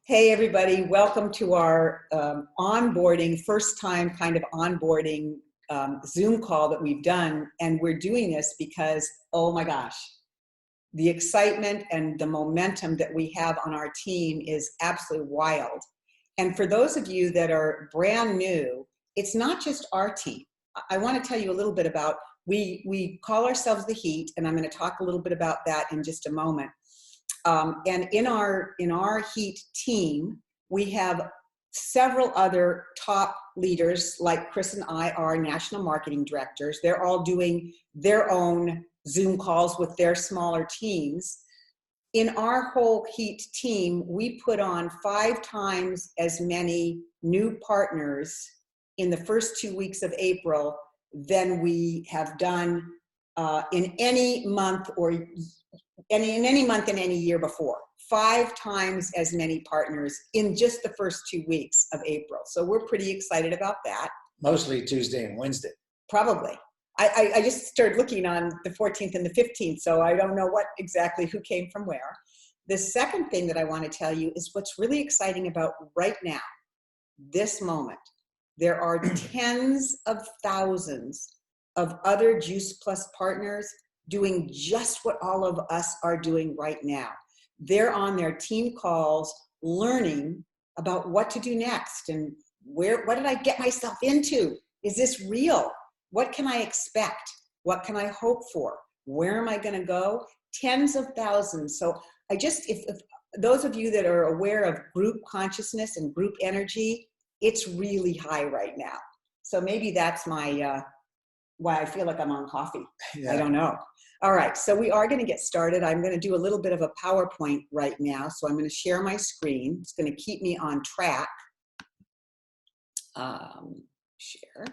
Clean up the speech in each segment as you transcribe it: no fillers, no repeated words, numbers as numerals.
Hey everybody, welcome to our onboarding, first time kind of onboarding Zoom call that we've done. And we're doing this because, oh my gosh, the excitement and the momentum that we have on our team is absolutely wild. And for those of you that are brand new, it's not just our team. I want to tell you a little bit about, we call ourselves the Heat, and I'm going to talk a little bit about that in just a moment. And in our Heat team, we have several other top leaders, like Chris and I are national marketing directors. They're all doing their own Zoom calls with their smaller teams. In our whole Heat team, we put on 5 times as many new partners in the first 2 weeks of April than we have done in any month or in any month in any year before. 5 times as many partners in just the first 2 weeks of April. So we're pretty excited about that. Mostly Tuesday and Wednesday. Probably. I just started looking on the 14th and the 15th, so I don't know what exactly who came from where. The second thing that I want to tell you is what's really exciting about right now, this moment. There are tens of thousands of other Juice Plus partners doing just what all of us are doing right now. They're on their team calls learning about what to do next and what did I get myself into? Is this real? What can I expect? What can I hope for? Where am I going to go? Tens of thousands. So if those of you that are aware of group consciousness and group energy, it's really high right now. So maybe that's my why I feel like I'm on coffee. Yeah. I don't know. All right, so we are going to get started. I'm going to do a little bit of a PowerPoint right now. So I'm going to share my screen. It's going to keep me on track. Share.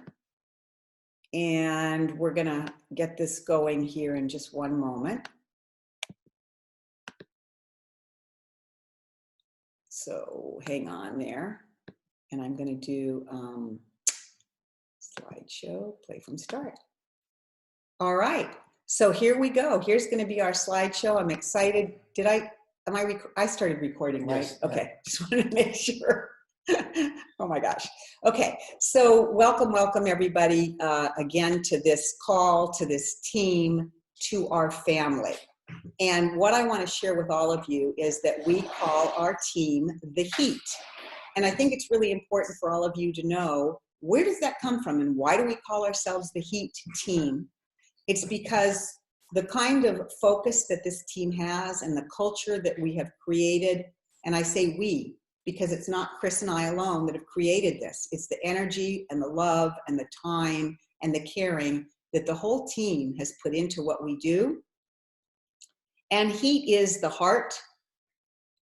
And we're going to get this going here in just one moment. So hang on there. And I'm going to do slideshow, play from start. All right. So here we go. Here's going to be our slideshow. I'm excited. I started recording, right? Yes. Okay. Yeah. Just wanted to make sure. Oh my gosh. Okay. So welcome everybody again to this call, to this team, to our family. And what I want to share with all of you is that we call our team the Heat. And I think it's really important for all of you to know, where does that come from and why do we call ourselves the Heat team? It's because the kind of focus that this team has and the culture that we have created, and I say we, because it's not Chris and I alone that have created this. It's the energy and the love and the time and the caring that the whole team has put into what we do. And Heat is the heart,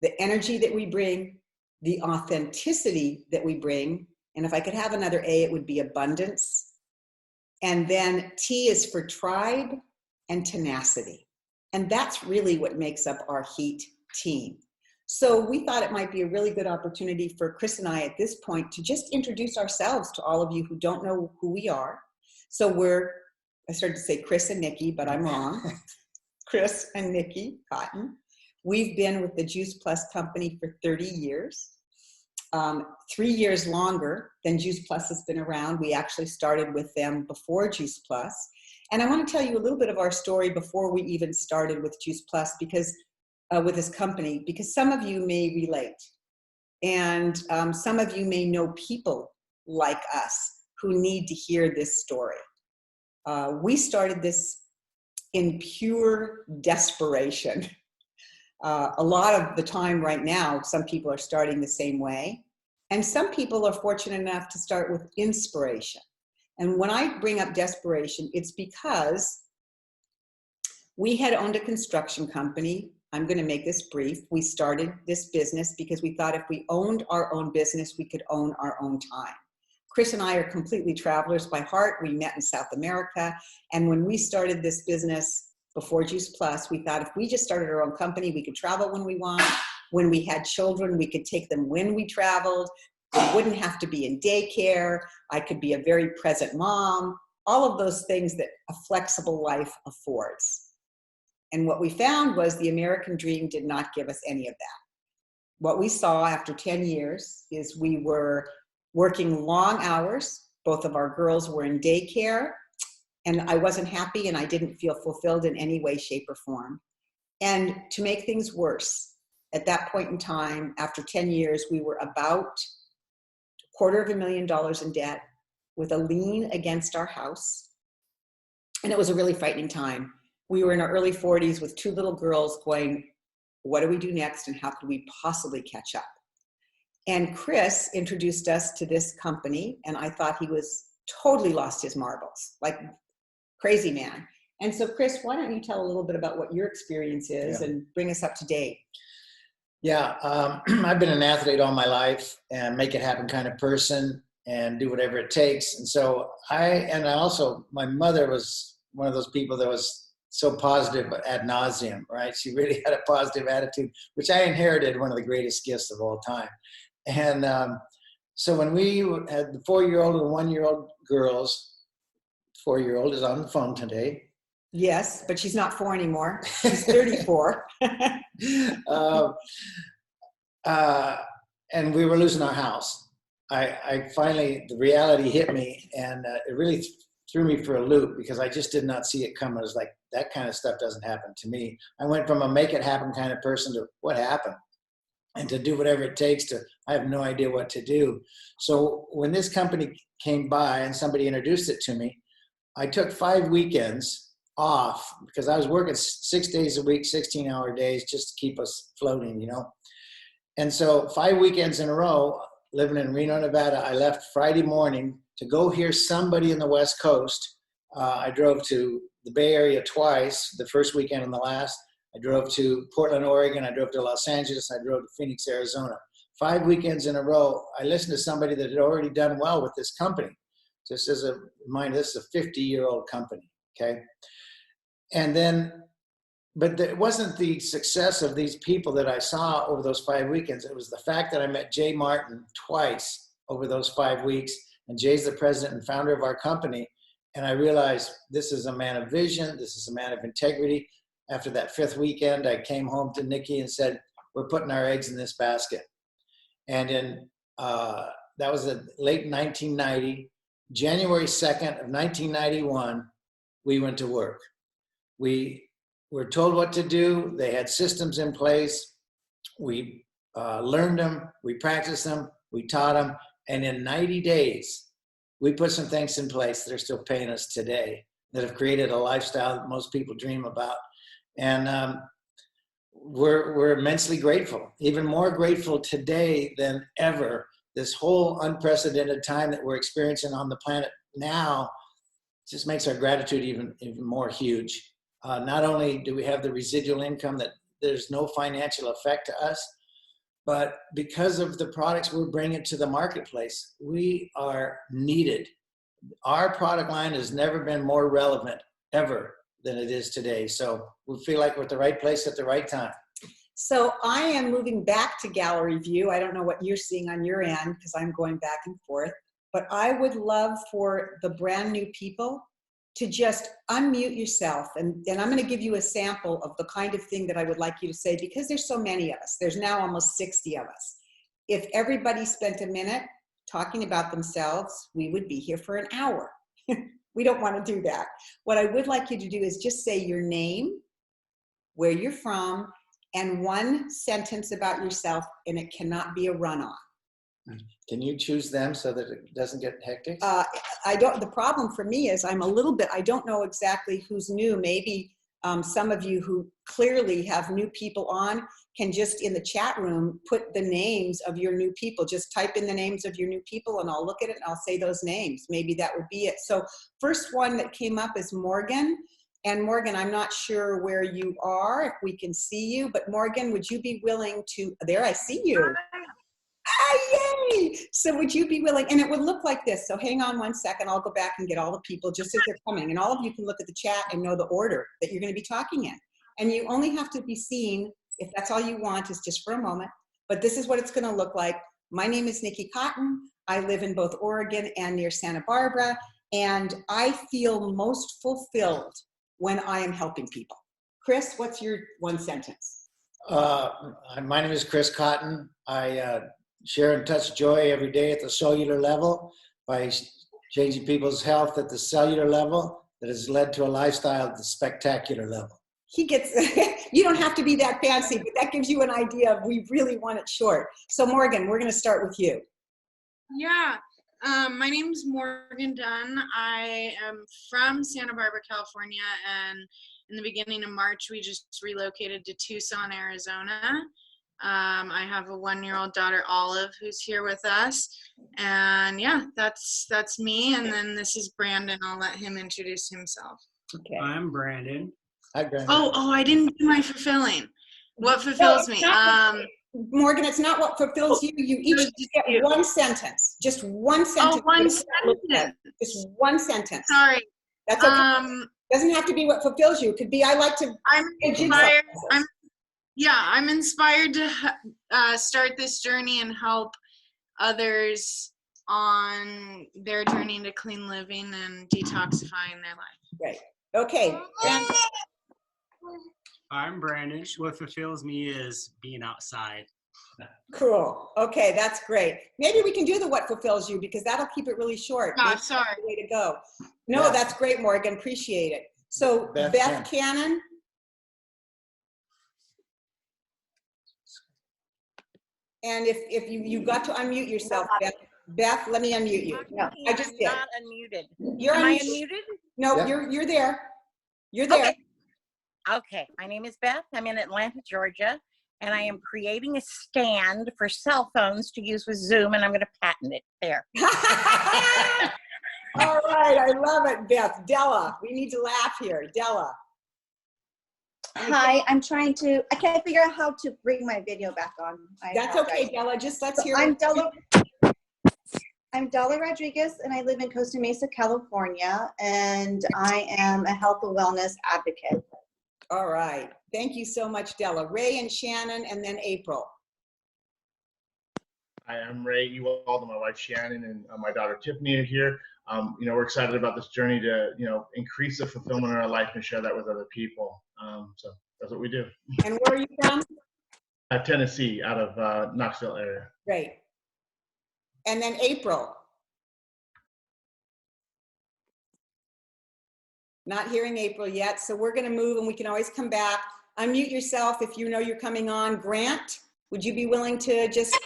the energy that we bring, the authenticity that we bring. And if I could have another A, it would be abundance. And then T is for tribe and tenacity. And that's really what makes up our Heat team. So we thought it might be a really good opportunity for Chris and I at this point to just introduce ourselves to all of you who don't know who we are. So I started to say Chris and Nikki, but I'm wrong. Chris and Nikki Cotton. We've been with the Juice Plus company for 30 years. 3 years longer than Juice Plus has been around. We actually started with them before Juice Plus. And I want to tell you a little bit of our story before we even started with Juice Plus, because with this company, because some of you may relate. And some of you may know people like us who need to hear this story. We started this in pure desperation. A lot of the time right now, some people are starting the same way. And some people are fortunate enough to start with inspiration. And when I bring up desperation, it's because we had owned a construction company. I'm going to make this brief. We started this business because we thought if we owned our own business, we could own our own time. Chris and I are completely travelers by heart. We met in South America. And when we started this business before Juice Plus, we thought if we just started our own company, we could travel when we want. When we had children, we could take them when we traveled. We wouldn't have to be in daycare. I could be a very present mom. All of those things that a flexible life affords. And what we found was the American dream did not give us any of that. what we saw after 10 years is we were working long hours. Both of our girls were in daycare, and I wasn't happy and I didn't feel fulfilled in any way, shape, or form. And to make things worse, at that point in time, after 10 years, we were about $250,000 in debt with a lien against our house. And it was a really frightening time. We were in our early 40s with 2 little girls going, what do we do next and how could we possibly catch up? And Chris introduced us to this company, and I thought he was totally lost his marbles, like crazy man. And so Chris, why don't you tell a little bit about what your experience is and bring us up to date? Yeah, I've been an athlete all my life and make it happen kind of person and do whatever it takes. And so my mother was one of those people that was so positive ad nauseum, right? She really had a positive attitude, which I inherited, one of the greatest gifts of all time. And so when we had the 4-year-old and 1-year-old girls, 4-year-old is on the phone today. Yes, but she's not 4 anymore. She's 34. And we were losing our house. I finally, the reality hit me, and it really threw me for a loop because I just did not see it coming. It was like, that kind of stuff doesn't happen to me. I went from a make it happen kind of person to what happened, and to do whatever it takes to, I have no idea what to do. So when this company came by and somebody introduced it to me, I took 5 weekends off because I was working 6 days a week, 16-hour days, just to keep us floating, you know. And so 5 weekends in a row, living in Reno, Nevada, I left Friday morning to go hear somebody in the West Coast. I drove to the Bay Area twice, the first weekend and the last. I drove to Portland, Oregon. I drove to Los Angeles. I drove to Phoenix, Arizona. 5 weekends in a row, I listened to somebody that had already done well with this company. Just as a reminder, this is a 50-year-old company, okay? And then, but it wasn't the success of these people that I saw over those 5 weekends. It was the fact that I met Jay Martin twice over those 5 weeks. And Jay's the president and founder of our company. And I realized this is a man of vision. This is a man of integrity. After that 5th weekend, I came home to Nikki and said, we're putting our eggs in this basket. And that was in late 1990, January 2nd of 1991, we went to work. We were told what to do. They had systems in place. We learned them. We practiced them. We taught them. And in 90 days, we put some things in place that are still paying us today, that have created a lifestyle that most people dream about. And we're immensely grateful, even more grateful today than ever. This whole unprecedented time that we're experiencing on the planet now just makes our gratitude even more huge. Not only do we have the residual income that there's no financial effect to us, but because of the products we're bringing to the marketplace, we are needed. Our product line has never been more relevant ever than it is today. So we feel like we're at the right place at the right time. So I am moving back to gallery view. I don't know what you're seeing on your end because I'm going back and forth, but I would love for the brand new people to just unmute yourself. And I'm going to give you a sample of the kind of thing that I would like you to say, because there's so many of us. There's now almost 60 of us. If everybody spent a minute talking about themselves, we would be here for an hour. We don't want to do that. What I would like you to do is just say your name, where you're from, and one sentence about yourself, and it cannot be a run-on. Can you choose them so that it doesn't get hectic? The problem for me is I don't know exactly who's new. Maybe some of you who clearly have new people on can just in the chat room put the names of your new people. Just type in the names of your new people and I'll look at it and I'll say those names. Maybe that would be it. So first one that came up is Morgan. And Morgan, I'm not sure where you are, if we can see you, but Morgan, would you be willing to, there I see you. Ah, yay! So would you be willing, and it would look like this. So hang on one second, I'll go back and get all the people just as they're coming. And all of you can look at the chat and know the order that you're gonna be talking in. And you only have to be seen, if that's all you want, is just for a moment. But this is what it's gonna look like. My name is Nikki Cotton. I live in both Oregon and near Santa Barbara. And I feel most fulfilled when I am helping people. Chris, what's your one sentence? My name is Chris Cotton. I share and touch joy every day at the cellular level by changing people's health at the cellular level that has led to a lifestyle at the spectacular level. He gets, you don't have to be that fancy, but that gives you an idea of we really want it short. So Morgan, we're going to start with you. Yeah, my name's Morgan Dunn. I am from Santa Barbara, California, and in the beginning of March, we just relocated to Tucson, Arizona. I have a 1-year-old daughter, Olive, who's here with us. And yeah, that's me. And then this is Brandon. I'll let him introduce himself. Okay. I'm Brandon. Hi, Brandon. Oh, I didn't do my fulfilling. What fulfills me? Morgan, it's not what fulfills you. You each get one sentence. Just one sentence. Oh, one sentence. Just one sentence. Sorry. That's okay. Doesn't have to be what fulfills you. It could be, I like to. I'm inspired. I'm inspired to start this journey and help others on their journey to clean living and detoxifying their life. Great. Okay. I'm Brandon. What fulfills me is being outside. Cool. Okay, that's great. Maybe we can do the what fulfills you because that'll keep it really short. Oh, Maybe sorry. that's the way to go. No, Yeah. that's great, Morgan. Appreciate it. So Beth Cannon. And if you got to unmute yourself, Beth, let me unmute you. No, I just did. not unmuted. You're Am I unmuted. unmuted? No, Yeah. you're there. You're there. Okay, my name is Beth. I'm in Atlanta, Georgia, and I am creating a stand for cell phones to use with Zoom, and I'm going to patent it there. All right, I love it, Beth. Della, we need to laugh here. Della. Hi, I can't figure out how to bring my video back on. That's okay, Della. Just let's hear it. I'm Della Rodriguez, and I live in Costa Mesa, California, and I am a health and wellness advocate. All right. Thank you so much, Della. Ray and Shannon, and then April. Hi, I'm Ray Ewald, and my wife Shannon, and my daughter Tiffany are here. We're excited about this journey to, increase the fulfillment in our life and share that with other people. So that's what we do. And where are you from? Tennessee, out of Knoxville area. Great. And then April. Not hearing April yet, so we're going to move and we can always come back. Unmute yourself if you know you're coming on. Grant, would you be willing to just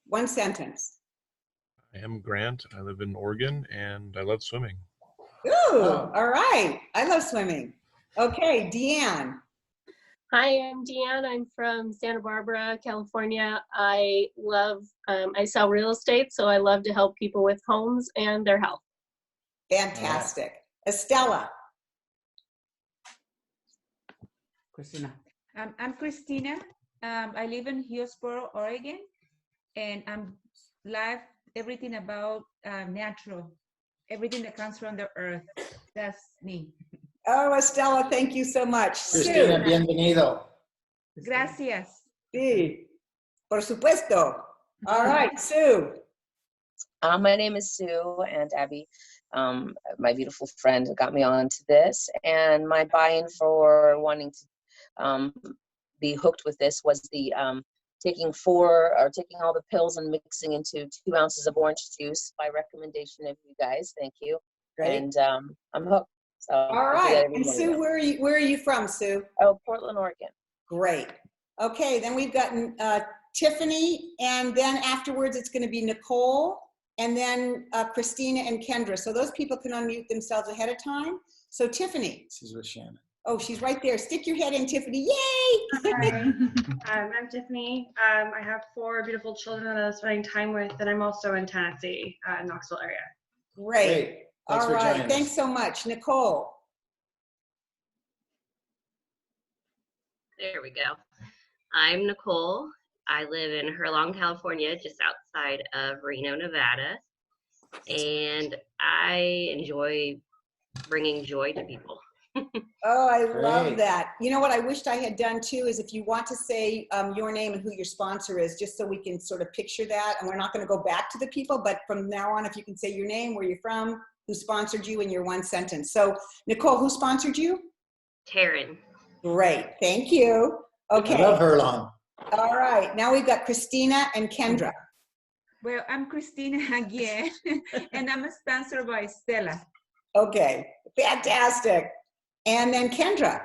one sentence? I am Grant. I live in Oregon and I love swimming. Ooh, all right. I love swimming. Okay, Deanne. Hi, I'm Deanne. I'm from Santa Barbara, California. I sell real estate, so I love to help people with homes and their health. Fantastic. Estella. Christina. I'm Christina. I live in Hillsboro, Oregon, and I'm live everything about natural, everything that comes from the earth. That's me. Oh, Estella, thank you so much. Cristina, Sue. bienvenido. Gracias. Sí, por supuesto. All right, Sue. My name is Sue, and Abby, my beautiful friend, got me on to this. And my buy-in for wanting to be hooked with this was the taking all the pills and mixing into 2 ounces of orange juice by recommendation of you guys. Thank you. Great. And I'm hooked. So All right. And Sue, where are you from, Sue? Oh, Portland, Oregon. Great. Okay, then we've gotten Tiffany, and then afterwards it's going to be Nicole, and then Christina and Kendra. So those people can unmute themselves ahead of time. So Tiffany. She's with Shannon. Oh, she's right there. Stick your head in, Tiffany. Yay! Hi, I'm Tiffany. I have 4 beautiful children that I'm spending time with, and I'm also in Tennessee, Knoxville area. Great. Thanks All for right. joining us. Thanks so much. Nicole. There we go. I'm Nicole. I live in Hurlong, California, just outside of Reno, Nevada. And I enjoy bringing joy to people. Oh, I love Great. that. You know what I wished I had done too is if you want to say your name and who your sponsor is, just so we can sort of picture that. And we're not going to go back to the people, but from now on, if you can say your name, where you're from, who sponsored you in your one sentence. So Nicole, who sponsored you? Taryn. Great. Thank you. Okay. I love Herlong. All right. Now we've got Christina and Kendra. Well, I'm Christina again, and I'm sponsored by Stella. Okay. Fantastic. And then Kendra.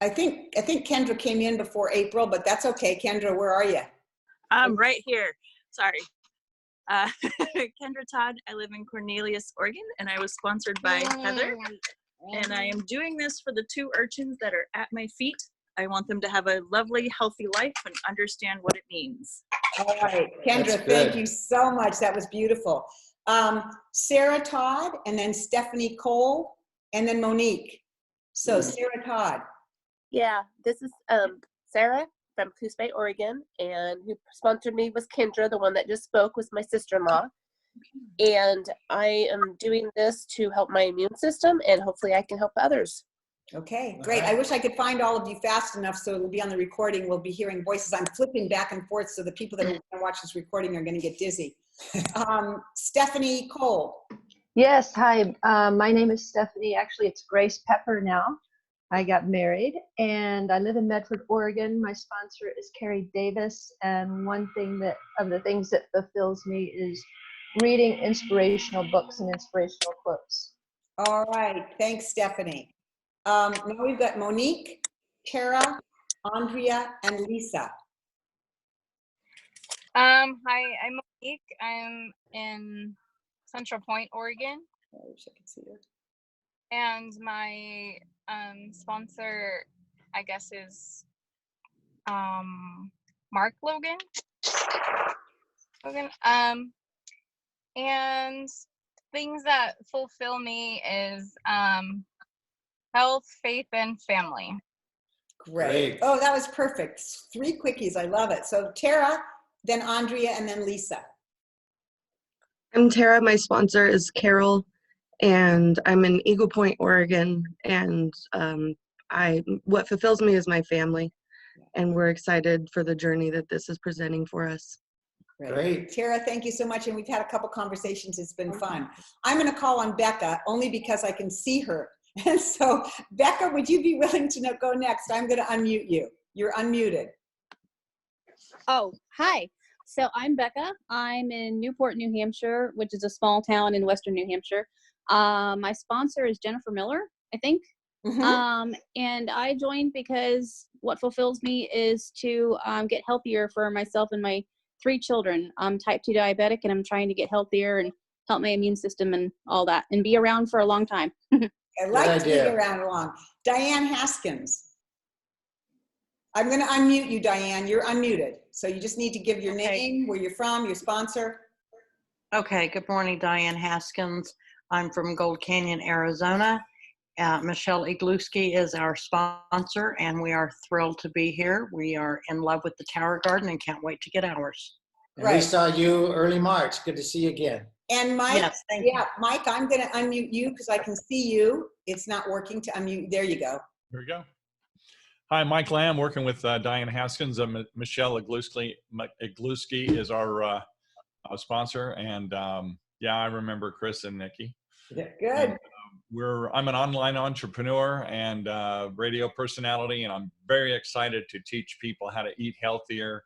I think Kendra came in before April, but that's okay. Kendra, where are you? I'm right here. Sorry. Kendra Todd. I live in Cornelius, Oregon, and I was sponsored by Heather. And I am doing this for the 2 urchins that are at my feet. I want them to have a lovely, healthy life and understand what it means. All right. Kendra, thank you so much. That was beautiful. Sarah Todd, and then Stephanie Cole, and then Monique. So Sarah Todd. Yeah, this is Sarah from Coos Bay, Oregon, and who sponsored me was Kendra, the one that just spoke was my sister-in-law. And I am doing this to help my immune system, and hopefully I can help others. Okay, great. I wish I could find all of you fast enough so it'll be on the recording. We'll be hearing voices. I'm flipping back and forth so the people that are going to watch this recording are going to get dizzy. Stephanie Cole. Yes, hi. My name is Stephanie. Actually, it's Grace Pepper now. I got married, and I live in Medford, Oregon. My sponsor is Carrie Davis, and one thing of the things that fulfills me is reading inspirational books and inspirational quotes. All right, thanks, Stephanie. Now we've got Monique, Tara, Andrea, and Lisa. Hi, I'm Monique. I'm in Central Point, Oregon. I wish I could see her. And my sponsor, I guess, is Mark Logan. And things that fulfill me is health, faith, and family. Great. Oh, that was perfect. 3 quickies. I love it. So Tara, then Andrea, and then Lisa. I'm Tara. My sponsor is Carol, and I'm in Eagle Point, Oregon. And what fulfills me is my family, and we're excited for the journey that this is presenting for us. Great. Tara, thank you so much. And we've had a couple conversations. It's been fun. I'm going to call on Becca only because I can see her. And so, Becca, would you be willing to go next? I'm going to unmute you. You're unmuted. Oh, hi. So I'm Becca. I'm in Newport, New Hampshire, which is a small town in Western New Hampshire. My sponsor is Jennifer Miller, I think. And I joined because what fulfills me is to get healthier for myself and my 3 children. I'm type 2 diabetic, and I'm trying to get healthier and help my immune system and all that, and be around for a long time. I like to be around long. Diane Haskins. I'm going to unmute you, Diane. You're unmuted. So you just need to give your name, where you're from, your sponsor. Okay, good morning, Diane Haskins. I'm from Gold Canyon, Arizona. Michelle Igluski is our sponsor, and we are thrilled to be here. We are in love with the Tower Garden and can't wait to get ours. And we saw you early March. Good to see you again. And Mike, Yes, thank you. Mike, I'm going to unmute you because I can see you. It's not working to unmute. There you go. Here we go. Hi, Mike Lamb, working with Diane Haskins. Michelle Igluski is our sponsor, and yeah, I remember Chris and Nikki. Yeah, good. And, I'm an online entrepreneur and radio personality, and I'm very excited to teach people how to eat healthier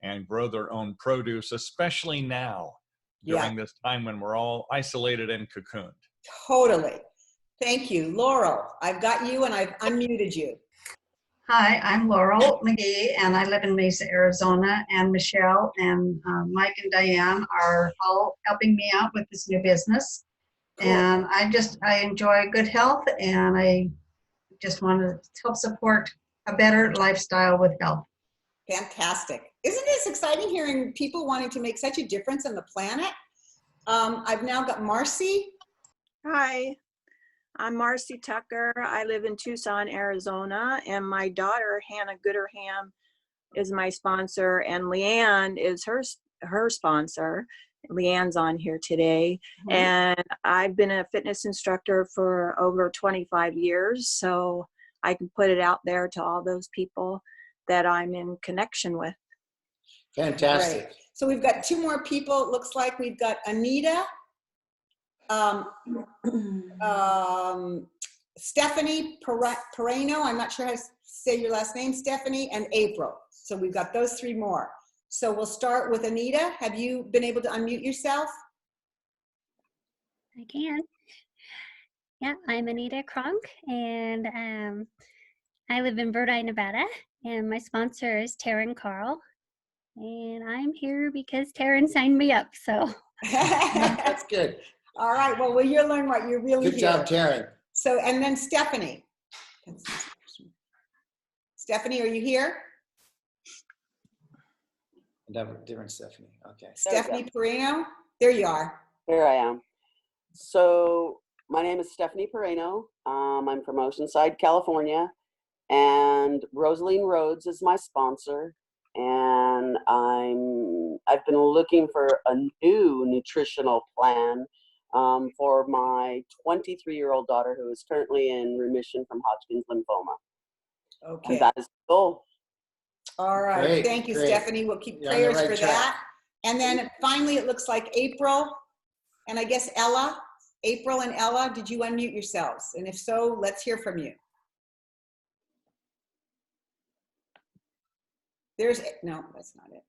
and grow their own produce, especially now during this time when we're all isolated and cocooned. Totally. Thank you. Laurel, I've got you and I've unmuted you. Hi, I'm Laurel McGee, and I live in Mesa, Arizona, and Michelle and Mike and Diane are all helping me out with this new business. Cool. And I enjoy good health, and I just want to help support a better lifestyle with health. Fantastic. Isn't this exciting hearing people wanting to make such a difference on the planet? I've now got Marcy. Hi, I'm Marcy Tucker. I live in Tucson, Arizona, and my daughter, Hannah Gooderham, is my sponsor, and Leanne is her sponsor. Leanne's on here today. And I've been a fitness instructor for over 25 years, so I can put it out there to all those people that I'm in connection with. Fantastic. Great. So we've got 2 more people. It looks like we've got Anita, Stephanie Pereno, I'm not sure how to say your last name, Stephanie, and April. So we've got those 3 more. So we'll start with Anita. Have you been able to unmute yourself? I can. Yeah, I'm Anita Kronk, and I live in Verdi, Nevada, and my sponsor is Taryn Carl, and I'm here because Taryn signed me up, so. That's good. All right, well, you'll learn what you're really Good job, Taryn. So, and then Stephanie. Stephanie, are you here? Different Stephanie, okay. Stephanie Pereno, there you are. Here I am. So my name is Stephanie Pereno. I'm from Oceanside, California, and Rosaline Rhodes is my sponsor. And I've been looking for a new nutritional plan for my 23-year-old daughter who is currently in remission from Hodgkin's lymphoma. Okay. And that is the goal. All right. Great, Thank you, great. Stephanie. We'll keep You're on the prayers right for track. that. And then finally, it looks like April and I guess Ella. April and Ella, did you unmute yourselves? And if so, let's hear from you. No, that's not it.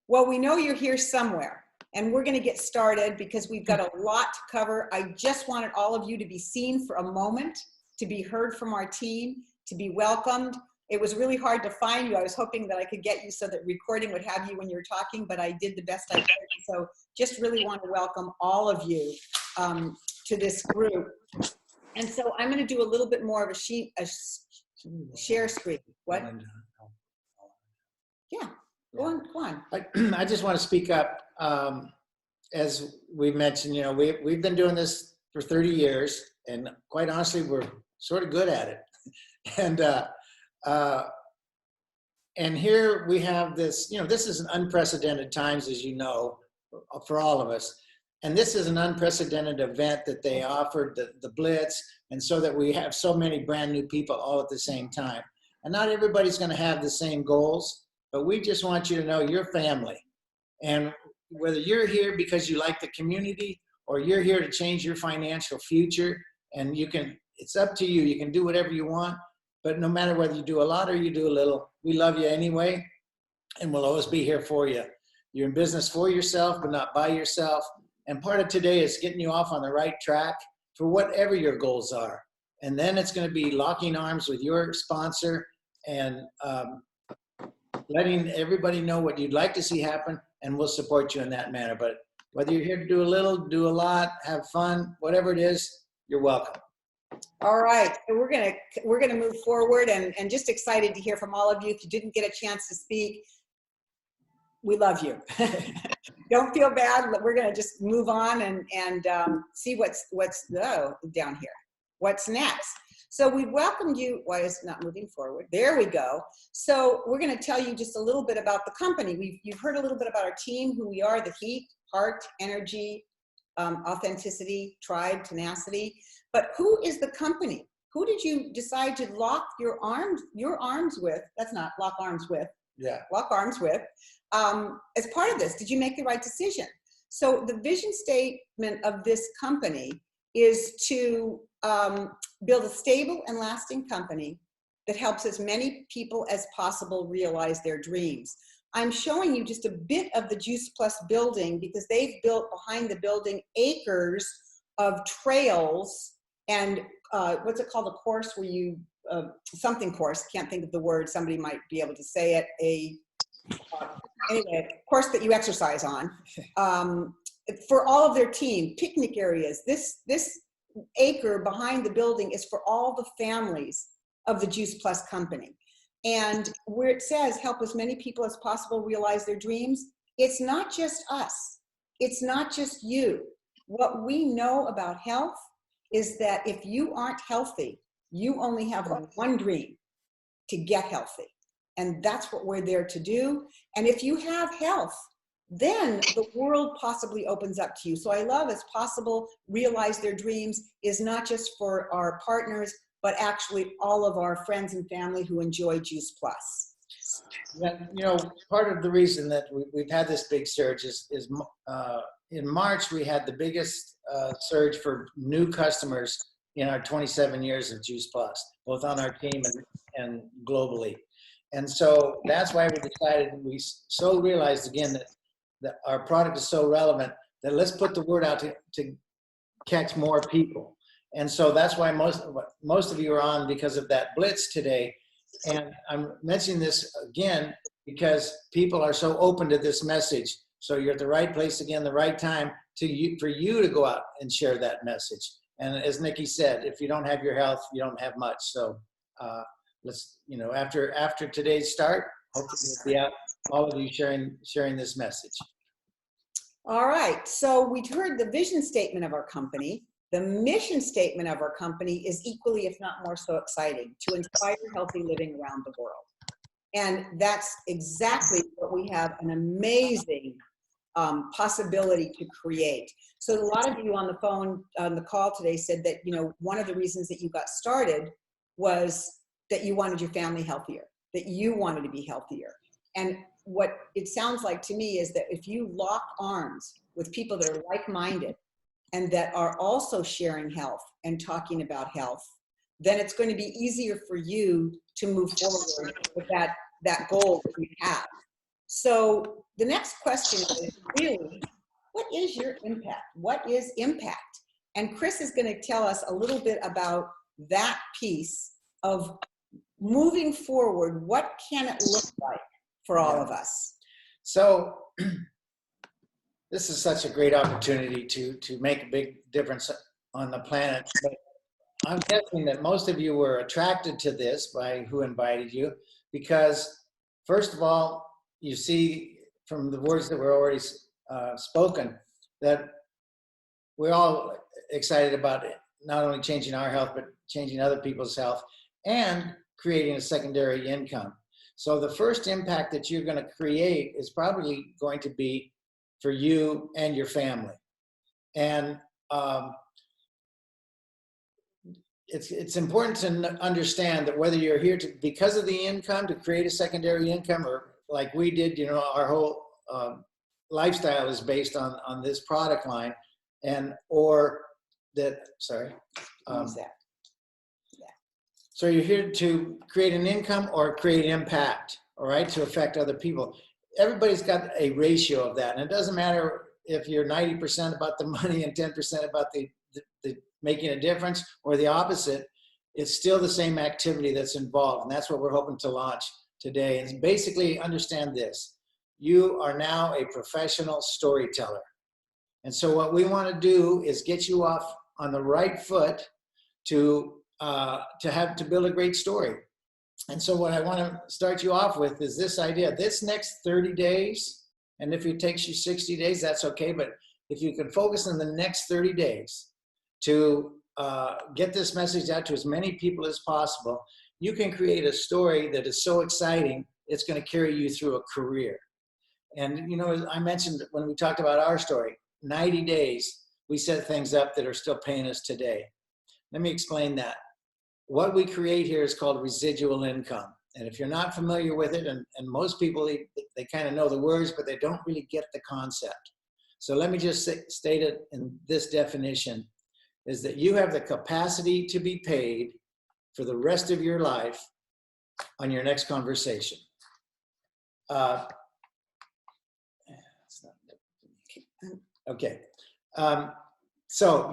Well, we know you're here somewhere, and we're going to get started because we've got a lot to cover. I just wanted all of you to be seen for a moment, to be heard from our team, to be welcomed. It was really hard to find you. I was hoping that I could get you so that recording would have you when you're talking, but I did the best I could. So just really want to welcome all of you to this group. And so I'm going to do a little bit more of a share screen. What? Yeah, go on. I just want to speak up. As we mentioned, you know, we've been doing this for 30 years, and quite honestly, we're sort of good at it. And here we have this, you know, this is an unprecedented times, as you know, for all of us. And this is an unprecedented event that they offered, the Blitz, and so that we have so many brand new people all at the same time. And not everybody's going to have the same goals, but we just want you to know you're family. And whether you're here because you like the community or you're here to change your financial future, and you can, it's up to you. You can do whatever you want, but no matter whether you do a lot or you do a little, we love you anyway, and we'll always be here for you. You're in business for yourself, but not by yourself. And part of today is getting you off on the right track for whatever your goals are. And then it's going to be locking arms with your sponsor and letting everybody know what you'd like to see happen, and we'll support you in that manner. But whether you're here to do a little, do a lot, have fun, whatever it is, you're welcome. All right, so we're gonna move forward, and just excited to hear from all of you. If you didn't get a chance to speak, we love you. Don't feel bad. We're gonna just move on and see what's down here. What's next? So we welcomed you. Why is it not moving forward? There we go. So we're going to tell you just a little bit about the company. You've heard a little bit about our team, who we are: the heat, heart, energy, authenticity, tribe, tenacity. But who is the company? Who did you decide to lock your arms with? That's not lock arms with. Yeah. Lock arms with. As part of this, did you make the right decision? So the vision statement of this company is to build a stable and lasting company that helps as many people as possible realize their dreams. I'm showing you just a bit of the Juice Plus building because they've built behind the building acres of trails and what's it called? A course where you, something course, can't think of the word, somebody might be able to say it, anyway, course that you exercise on. For all of their team, picnic areas. This acre behind the building is for all the families of the Juice Plus company. And where it says help as many people as possible realize their dreams, it's not just us. It's not just you. What we know about health is that if you aren't healthy, you only have one dream: to get healthy. And that's what we're there to do. And if you have health, then the world possibly opens up to you. So I love as possible realize their dreams is not just for our partners, but actually all of our friends and family who enjoy Juice Plus. You know, part of the reason that we've had this big surge is in March, we had the biggest surge for new customers in our 27 years of Juice Plus, both on our team and globally. And so that's why we decided, we so realized again that our product is so relevant that let's put the word out to catch more people. And so that's why most of you are on because of that blitz today. And I'm mentioning this again because people are so open to this message. So you're at the right place again, the right time for you to go out and share that message. And as Nikki said, if you don't have your health, you don't have much. So let's, after today's start, hopefully we'll be out, all of you sharing this message. All right, so we heard the vision statement of our company. The mission statement of our company is equally, if not more so exciting, to inspire healthy living around the world. And that's exactly what we have an amazing possibility to create. So a lot of you on the phone, on the call today said that, one of the reasons that you got started was that you wanted your family healthier, that you wanted to be healthier. And what it sounds like to me is that if you lock arms with people that are like-minded and that are also sharing health and talking about health, then it's going to be easier for you to move forward with that goal that you have. So the next question is really, what is your impact? What is impact? And Chris is going to tell us a little bit about that piece of moving forward. What can it look like for all of us? So this is such a great opportunity to make a big difference on the planet. But I'm guessing that most of you were attracted to this by who invited you, because first of all, you see from the words that were already spoken that we're all excited about it, not only changing our health, but changing other people's health and creating a secondary income. So the first impact that you're going to create is probably going to be for you and your family. And it's important to understand that whether you're here because of the income, to create a secondary income, or like we did, our whole lifestyle is based on this product line, so you're here to create an income or create impact, all right, to affect other people. Everybody's got a ratio of that, and it doesn't matter if you're 90% about the money and 10% about the making a difference, or the opposite. It's still the same activity that's involved, and that's what we're hoping to launch today. And basically, understand this: you are now a professional storyteller, and so what we want to do is get you off on the right foot to build a great story. And so what I want to start you off with is this idea: this next 30 days, and if it takes you 60 days, that's okay, but if you can focus on the next 30 days to get this message out to as many people as possible, you can create a story that is so exciting, it's going to carry you through a career. And as I mentioned when we talked about our story, 90 days, we set things up that are still paying us today. Let me explain that. What we create here is called residual income. And if you're not familiar with it, and most people, they kind of know the words, but they don't really get the concept. So let me just state it in this definition, is that you have the capacity to be paid for the rest of your life on your next conversation. Okay. So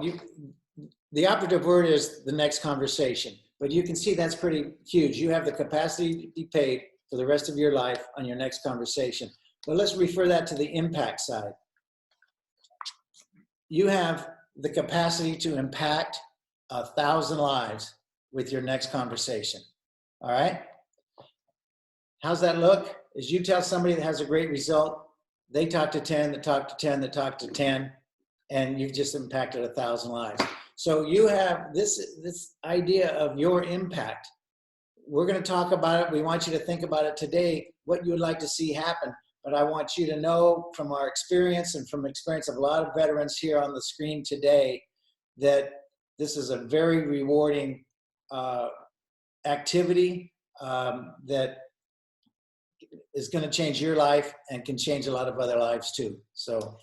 the operative word is the next conversation, but you can see that's pretty huge. You have the capacity to be paid for the rest of your life on your next conversation. But let's refer that to the impact side. You have the capacity to impact 1,000 lives with your next conversation. All right? How's that look? As you tell somebody that has a great result, they talk to 10, that talk to 10, that talk to 10, and you've just impacted 1,000 lives. So you have this idea of your impact. We're going to talk about it. We want you to think about it today, what you would like to see happen. But I want you to know from our experience and from the experience of a lot of veterans here on the screen today that this is a very rewarding activity that is going to change your life and can change a lot of other lives too. So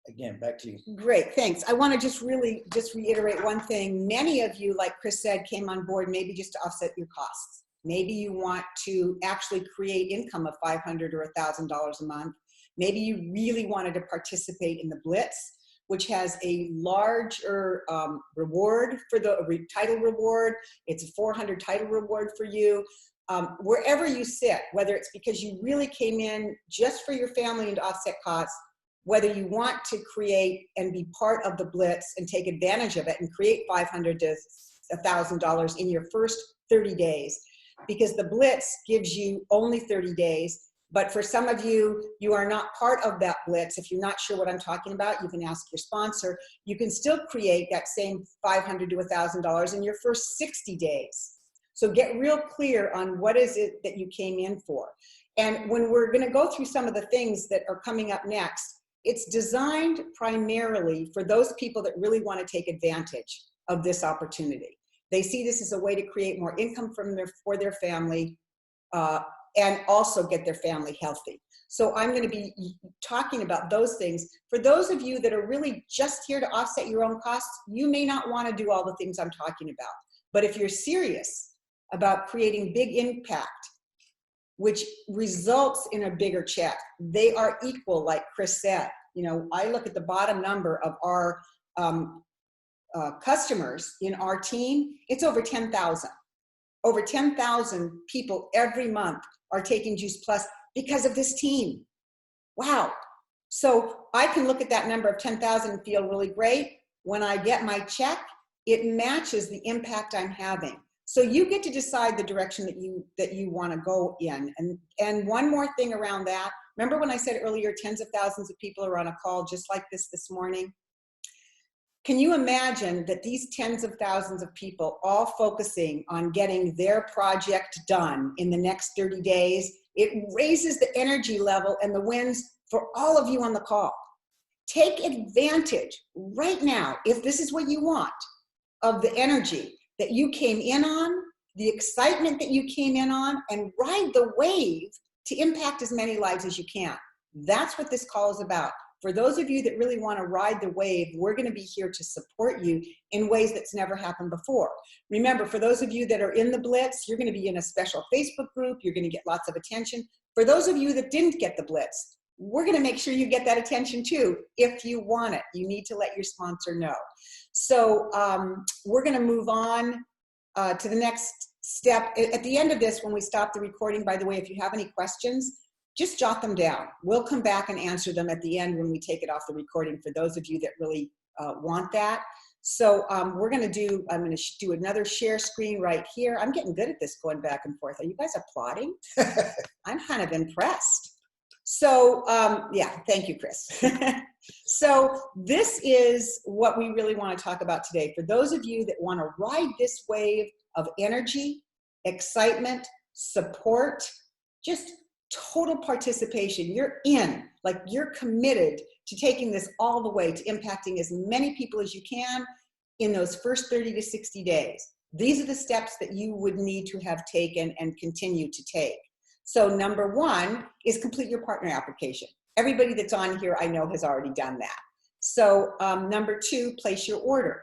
again, back to you. Great, thanks. I want to just reiterate one thing. Many of you, like Chris said, came on board maybe just to offset your costs. Maybe you want to actually create income of $500 or $1,000 a month. Maybe you really wanted to participate in the Blitz, which has a larger reward for the title reward. It's a 400 title reward for you. Wherever you sit, whether it's because you really came in just for your family and to offset costs, whether you want to create and be part of the Blitz and take advantage of it and create $500 to $1,000 in your first 30 days, because the Blitz gives you only 30 days. But for some of you, you are not part of that Blitz. If you're not sure what I'm talking about, you can ask your sponsor. You can still create that same $500 to $1,000 in your first 60 days. So get real clear on what is it that you came in for. And when we're going to go through some of the things that are coming up next, it's designed primarily for those people that really want to take advantage of this opportunity. They see this as a way to create more income for their family and also get their family healthy. So I'm going to be talking about those things. For those of you that are really just here to offset your own costs, you may not want to do all the things I'm talking about. But if you're serious about creating big impact, which results in a bigger check, they are equal, like Chris said. You know, I look at the bottom number of our customers in our team, it's over 10,000. Over 10,000 people every month are taking Juice Plus because of this team. Wow. So I can look at that number of 10,000 and feel really great. When I get my check, it matches the impact I'm having. So you get to decide the direction that you want to go in. And one more thing around that, remember when I said earlier, tens of thousands of people are on a call just like this morning? Can you imagine that these tens of thousands of people all focusing on getting their project done in the next 30 days? It raises the energy level and the wins for all of you on the call. Take advantage right now, if this is what you want, of the energy that you came in on, the excitement that you came in on, and ride the wave to impact as many lives as you can. That's what this call is about. For those of you that really want to ride the wave, we're going to be here to support you in ways that's never happened before. Remember, for those of you that are in the Blitz, you're going to be in a special Facebook group. You're going to get lots of attention. For those of you that didn't get the Blitz, we're going to make sure you get that attention too. If you want it, you need to let your sponsor know. So we're going to move on to the next step. At the end of this, when we stop the recording, by the way, if you have any questions, just jot them down. We'll come back and answer them at the end when we take it off the recording for those of you that really want that. So I'm going to do another share screen right here. I'm getting good at this, going back and forth. Are you guys applauding? I'm kind of impressed. So yeah, thank you, Chris. So this is what we really want to talk about today. For those of you that want to ride this wave of energy, excitement, support, just total participation. You're in, like you're committed to taking this all the way to impacting as many people as you can in those first 30 to 60 days. These are the steps that you would need to have taken and continue to take. So number one is complete your partner application. Everybody that's on here I know has already done that. So number two, place your order.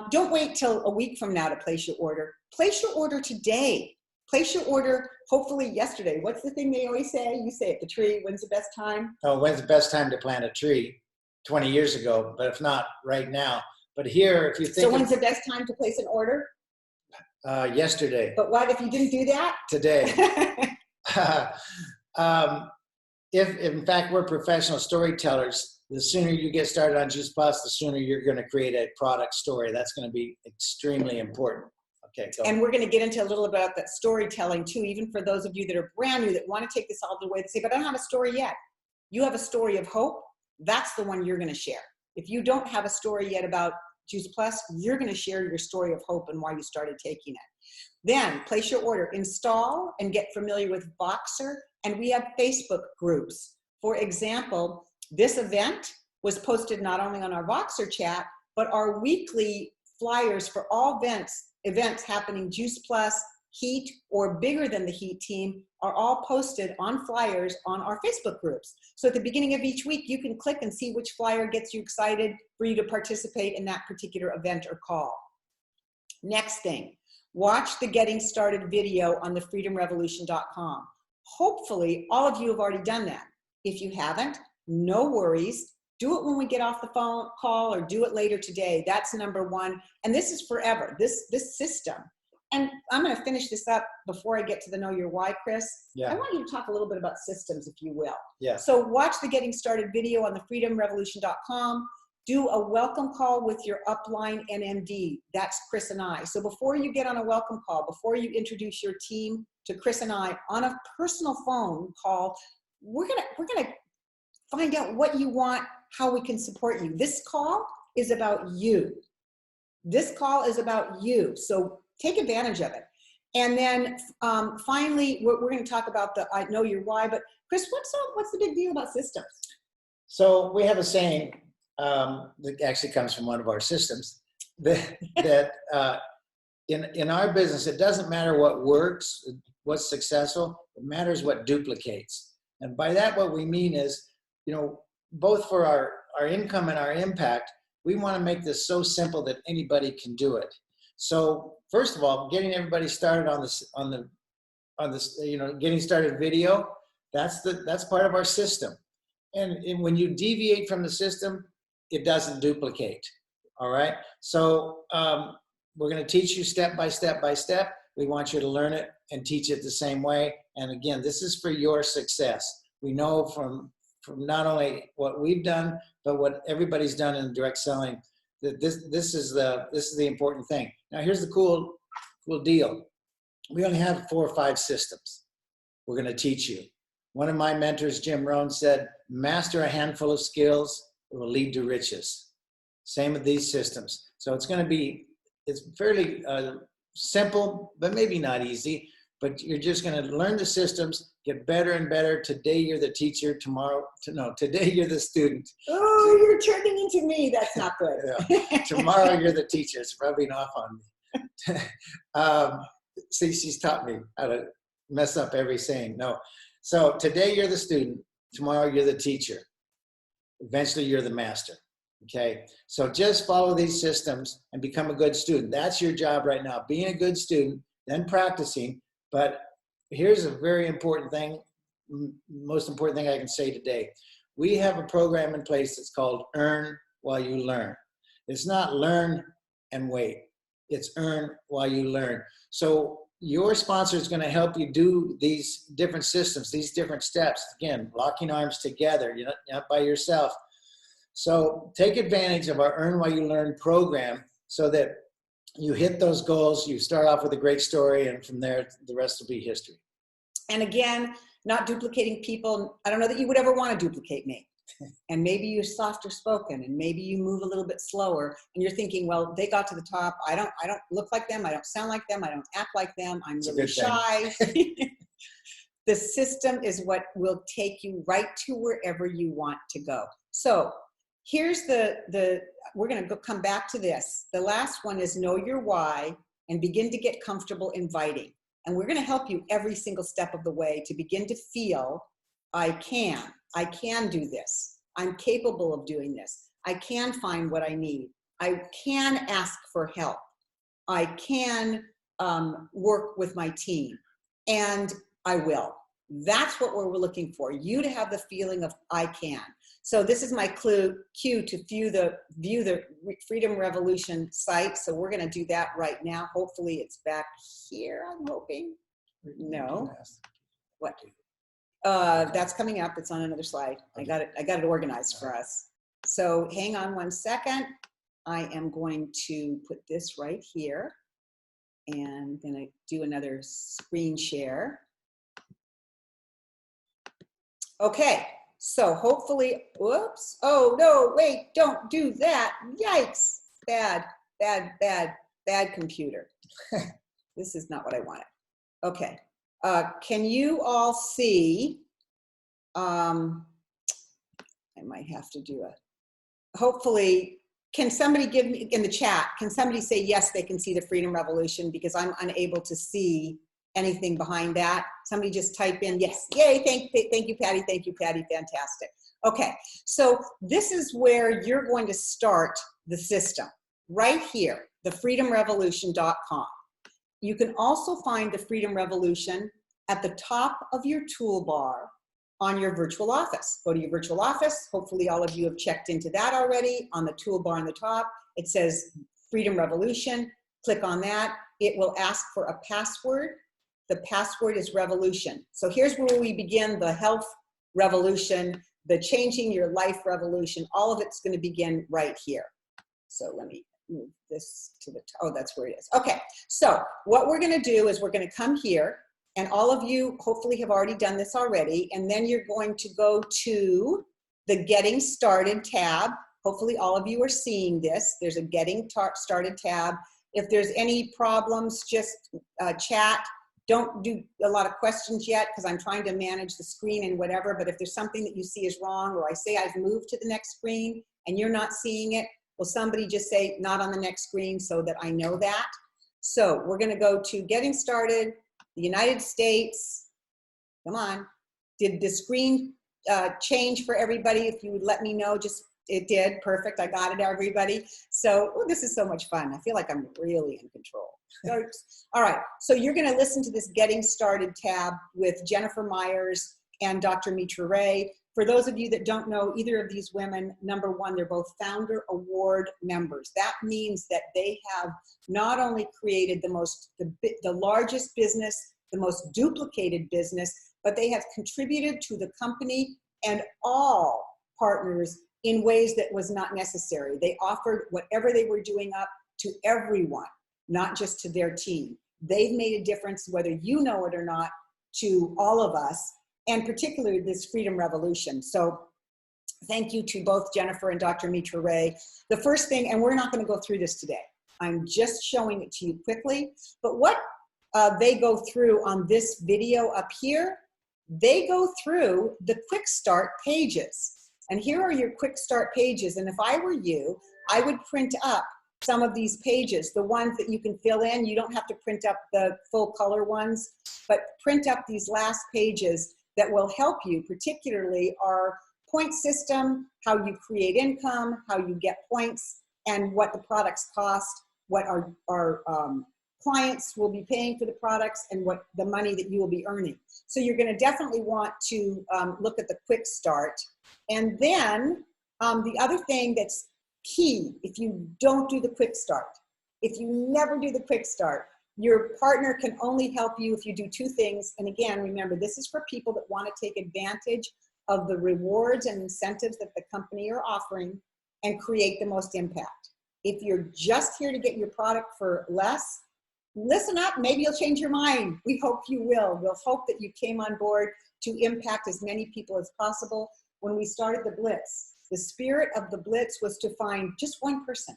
Don't wait till a week from now to place your order. Place your order today. Place your order, hopefully yesterday. What's the thing they always say? You say it, the tree, when's the best time? Oh, when's the best time to plant a tree? 20 years ago, but if not, right now. But here, if you think— So when's the best time to place an order? Yesterday. But what if you didn't do that? Today. If in fact we're professional storytellers, the sooner you get started on Juice Plus, the sooner you're going to create a product story. That's going to be extremely important. Okay, go. And we're going to get into a little about that storytelling too, even for those of you that are brand new that want to take this all the way to say, but I don't have a story yet. You have a story of hope. That's the one you're going to share. If you don't have a story yet about Juice Plus, you're going to share your story of hope and why you started taking it. Then place your order, install and get familiar with Voxer, and we have Facebook groups. For example, this event was posted not only on our Voxer chat, but our weekly flyers for all events happening Juice Plus, HEAT, or bigger than the HEAT team are all posted on flyers on our Facebook groups. So at the beginning of each week, you can click and see which flyer gets you excited for you to participate in that particular event or call. Next thing, watch the Getting Started video on the freedomrevolution.com. Hopefully, all of you have already done that. If you haven't, no worries. Do it when we get off the phone call or do it later today. That's number one. And this is forever, this system. And I'm going to finish this up before I get to the Know Your Why, Chris. Yeah. I want you to talk a little bit about systems, if you will. Yeah. So watch the Getting Started video on the freedomrevolution.com. Do a welcome call with your upline NMD. That's Chris and I. So before you get on a welcome call, before you introduce your team to Chris and I on a personal phone call, we're gonna find out what you want, how we can support you. This call is about you. This call is about you. So take advantage of it. And then finally, we're going to talk about the I Know Your Why. But Chris, what's the big deal about systems? So we have a saying that actually comes from one of our systems that in our business, it doesn't matter what works, what's successful, it matters what duplicates. And by that, what we mean is, you know, both for our income and our impact, we want to make this so simple that anybody can do it. So first of all, getting everybody started on this, you know, getting started video, that's part of our system. And when you deviate from the system, it doesn't duplicate. All right. So we're going to teach you step by step by step. We want you to learn it and teach it the same way. And again, this is for your success. We know from not only what we've done, but what everybody's done in direct selling, that this is the important thing. Now here's the cool deal. We only have 4 or 5 systems we're going to teach you. One of my mentors, Jim Rohn, said, master a handful of skills, it will lead to riches. Same with these systems. So it's fairly simple, but maybe not easy, but you're just going to learn the systems, get better and better. Today you're the teacher, today you're the student. Oh, you're turning into me. That's not good. Yeah. Tomorrow you're the teacher. It's rubbing off on me. See, she's taught me how to mess up every saying. No. So today you're the student, tomorrow you're the teacher. Eventually you're the master. Okay. So just follow these systems and become a good student. That's your job right now, being a good student, then practicing. But here's a very important thing, most important thing I can say today. We have a program in place that's called Earn While You Learn. It's not learn and wait. It's earn while you learn. So your sponsor is going to help you do these different systems, these different steps. Again, locking arms together, you're not by yourself. So take advantage of our Earn While You Learn program so that you hit those goals, you start off with a great story, and from there, the rest will be history. And again, not duplicating people. I don't know that you would ever want to duplicate me. And maybe you're softer spoken, and maybe you move a little bit slower, and you're thinking, well, they got to the top. I don't look like them. I don't sound like them. I don't act like them. I'm really shy. The system is what will take you right to wherever you want to go. So here's we're going to come back to this. The last one is Know Your Why and begin to get comfortable inviting. And we're going to help you every single step of the way to begin to feel, I can do this. I'm capable of doing this. I can find what I need. I can ask for help. I can work with my team, and I will. That's what we're looking for, you to have the feeling of I can. So this is my cue to view the Freedom Revolution site. So we're going to do that right now. Hopefully it's back here, I'm hoping. No. What? That's coming up. It's on another slide. I got it organized for us. So hang on one second. I am going to put this right here and then I do another screen share. Okay, so hopefully, whoops. Oh no, wait, don't do that. Yikes, bad computer. This is not what I wanted. Okay, can you all see, I might have to do hopefully can somebody give me in the chat, can somebody say yes, they can see the Freedom Revolution, because I'm unable to see anything behind that. Somebody just type in yes. Yay, thank you, Patty. Thank you, Patty. Fantastic. Okay, so this is where you're going to start the system, right here, thefreedomrevolution.com. You can also find the Freedom Revolution at the top of your toolbar on your virtual office. Go to your virtual office. Hopefully all of you have checked into that already. On the toolbar on the top, it says Freedom Revolution. Click on that. It will ask for a password. The password is revolution. So here's where we begin the health revolution, the changing your life revolution. All of it's going to begin right here. So let me move this to the top. Oh, that's where it is. Okay, so what we're going to do is we're going to come here, and all of you hopefully have already done this already, and then you're going to go to the Getting Started tab. Hopefully all of you are seeing this. There's a Getting Started tab. If there's any problems, just chat. Don't do a lot of questions yet, because I'm trying to manage the screen and whatever, but if there's something that you see is wrong, or I say I've moved to the next screen and you're not seeing it, will somebody just say not on the next screen so that I know that? So we're going to go to Getting Started, the United States. Come on. Did the screen change for everybody? If you would let me know, just it did. Perfect. I got it, everybody. So this is so much fun. I feel like I'm really in control. All right. So you're going to listen to this Getting Started tab with Jennifer Myers and Dr. Mitra Ray. For those of you that don't know either of these women, number one, they're both Founder Award members. That means that they have not only created the largest business, the most duplicated business, but they have contributed to the company and all partners in ways that was not necessary. They offered whatever they were doing up to everyone, not just to their team. They've made a difference, whether you know it or not, to all of us, and particularly this Freedom Revolution. So thank you to both Jennifer and Dr. Mitra Ray. The first thing, and we're not going to go through this today, I'm just showing it to you quickly, but what they go through on this video up here, they go through the quick start pages. And here are your quick start pages. And if I were you, I would print up some of these pages, the ones that you can fill in. You don't have to print up the full color ones, but print up these last pages that will help you, particularly our point system, how you create income, how you get points, and what the products cost, what our clients will be paying for the products, and what the money that you will be earning. So you're going to definitely want to look at the quick start. And then the other thing that's key, if you don't do the quick start, if you never do the quick start, your partner can only help you if you do two things. And again, remember, this is for people that want to take advantage of the rewards and incentives that the company are offering and create the most impact. If you're just here to get your product for less, listen up, maybe you'll change your mind. We hope you will. We'll hope that you came on board to impact as many people as possible. When we started the Blitz, the spirit of the Blitz was to find just one person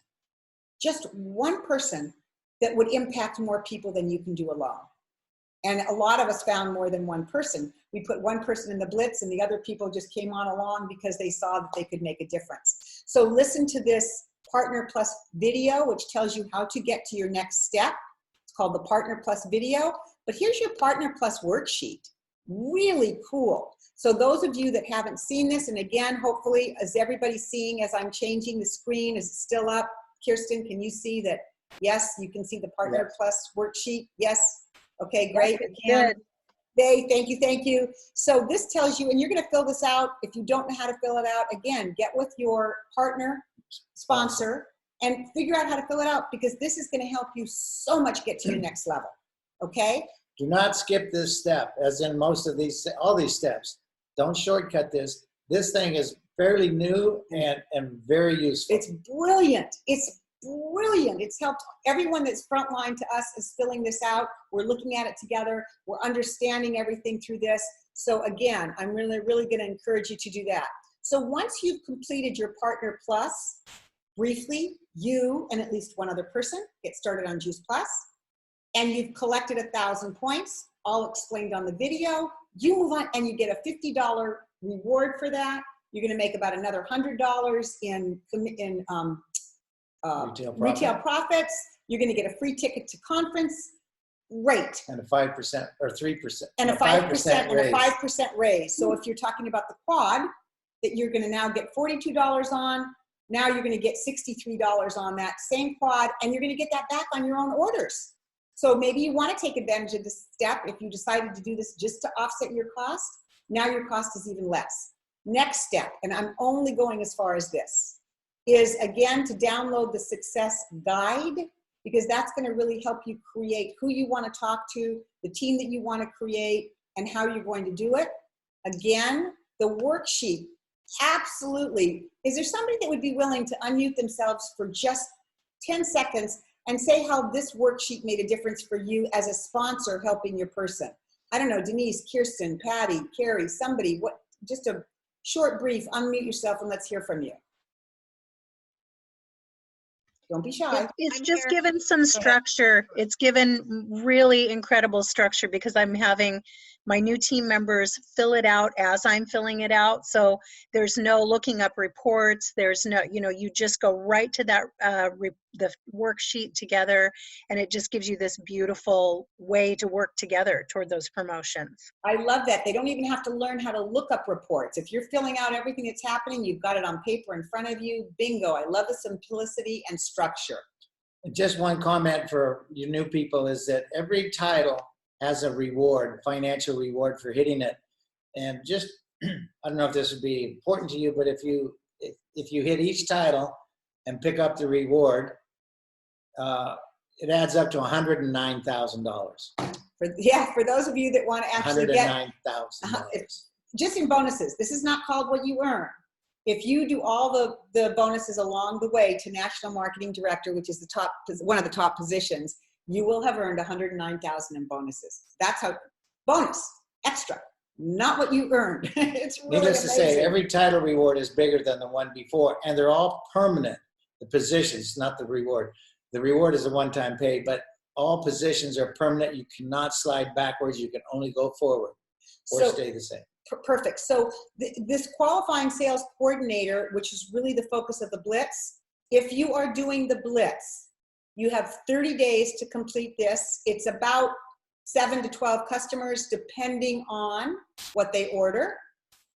that would impact more people than you can do alone. And a lot of us found more than one person. We put one person in the Blitz and the other people just came on along because they saw that they could make a difference. So listen to this Partner Plus video, which tells you how to get to your next step. It's called the Partner Plus video. But here's your Partner Plus worksheet. Really cool. So those of you that haven't seen this, and again, hopefully, is everybody seeing as I'm changing the screen? Is it still up? Kirsten, can you see that? Yes, you can see the Partner Plus worksheet. Yes. Okay, great. Yes, good. Thank you. So this tells you, and you're going to fill this out. If you don't know how to fill it out, again, get with your partner, sponsor, and figure out how to fill it out, because this is going to help you so much get to your next level. Okay? Do not skip this step, as in most of these, all these steps. Don't shortcut this. This thing is fairly new and very useful. It's brilliant. It's brilliant. It's helped everyone that's frontline to us is filling this out. We're looking at it together. We're understanding everything through this. So again, I'm really going to encourage you to do that. So once you've completed your Partner Plus, briefly, you and at least one other person get started on Juice Plus, and you've collected 1,000 points, all explained on the video. You move on and you get a $50 reward for that. You're going to make about another $100 in retail profits. You're going to get a free ticket to conference. Great. And a 5% or 3%. And a 5% and raise. a 5% raise. So if you're talking about the quad that you're going to now get $42 on, now you're going to get $63 on that same quad, and you're going to get that back on your own orders. So maybe you want to take advantage of this step if you decided to do this just to offset your cost. Now your cost is even less. Next step, and I'm only going as far as this, is again to download the success guide, because that's going to really help you create who you want to talk to, the team that you want to create, and how you're going to do it. Again, the worksheet, absolutely. Is there somebody that would be willing to unmute themselves for just 10 seconds and say how this worksheet made a difference for you as a sponsor helping your person? I don't know, Denise, Kirsten, Patty, Carrie, somebody, what? Just a short brief, unmute yourself and let's hear from you. Don't be shy. It's just given some structure. It's given really incredible structure because I'm having my new team members fill it out as I'm filling it out. So there's no looking up reports. There's no, you just go right to that, the worksheet together, and it just gives you this beautiful way to work together toward those promotions. I love that. They don't even have to learn how to look up reports. If you're filling out everything that's happening, you've got it on paper in front of you. Bingo. I love the simplicity and structure. Just one comment for you new people is that every title has a reward, financial reward for hitting it. And just, I don't know if this would be important to you, but if you hit each title and pick up the reward, it adds up to $109,000. For those of you that want to actually get $109,000. Just in bonuses. This is not called what you earn. If you do all the bonuses along the way to National Marketing Director, which is one of the top positions, you will have earned $109,000 in bonuses. That's how, bonus, extra, not what you earned. It's really Needless to amazing. say, every title reward is bigger than the one before, and they're all permanent. The positions, not the reward. The reward is a one-time pay, but all positions are permanent. You cannot slide backwards. You can only go forward or stay the same. Perfect. So this qualifying sales coordinator, which is really the focus of the Blitz, if you are doing the Blitz, you have 30 days to complete this. It's about 7 to 12 customers, depending on what they order.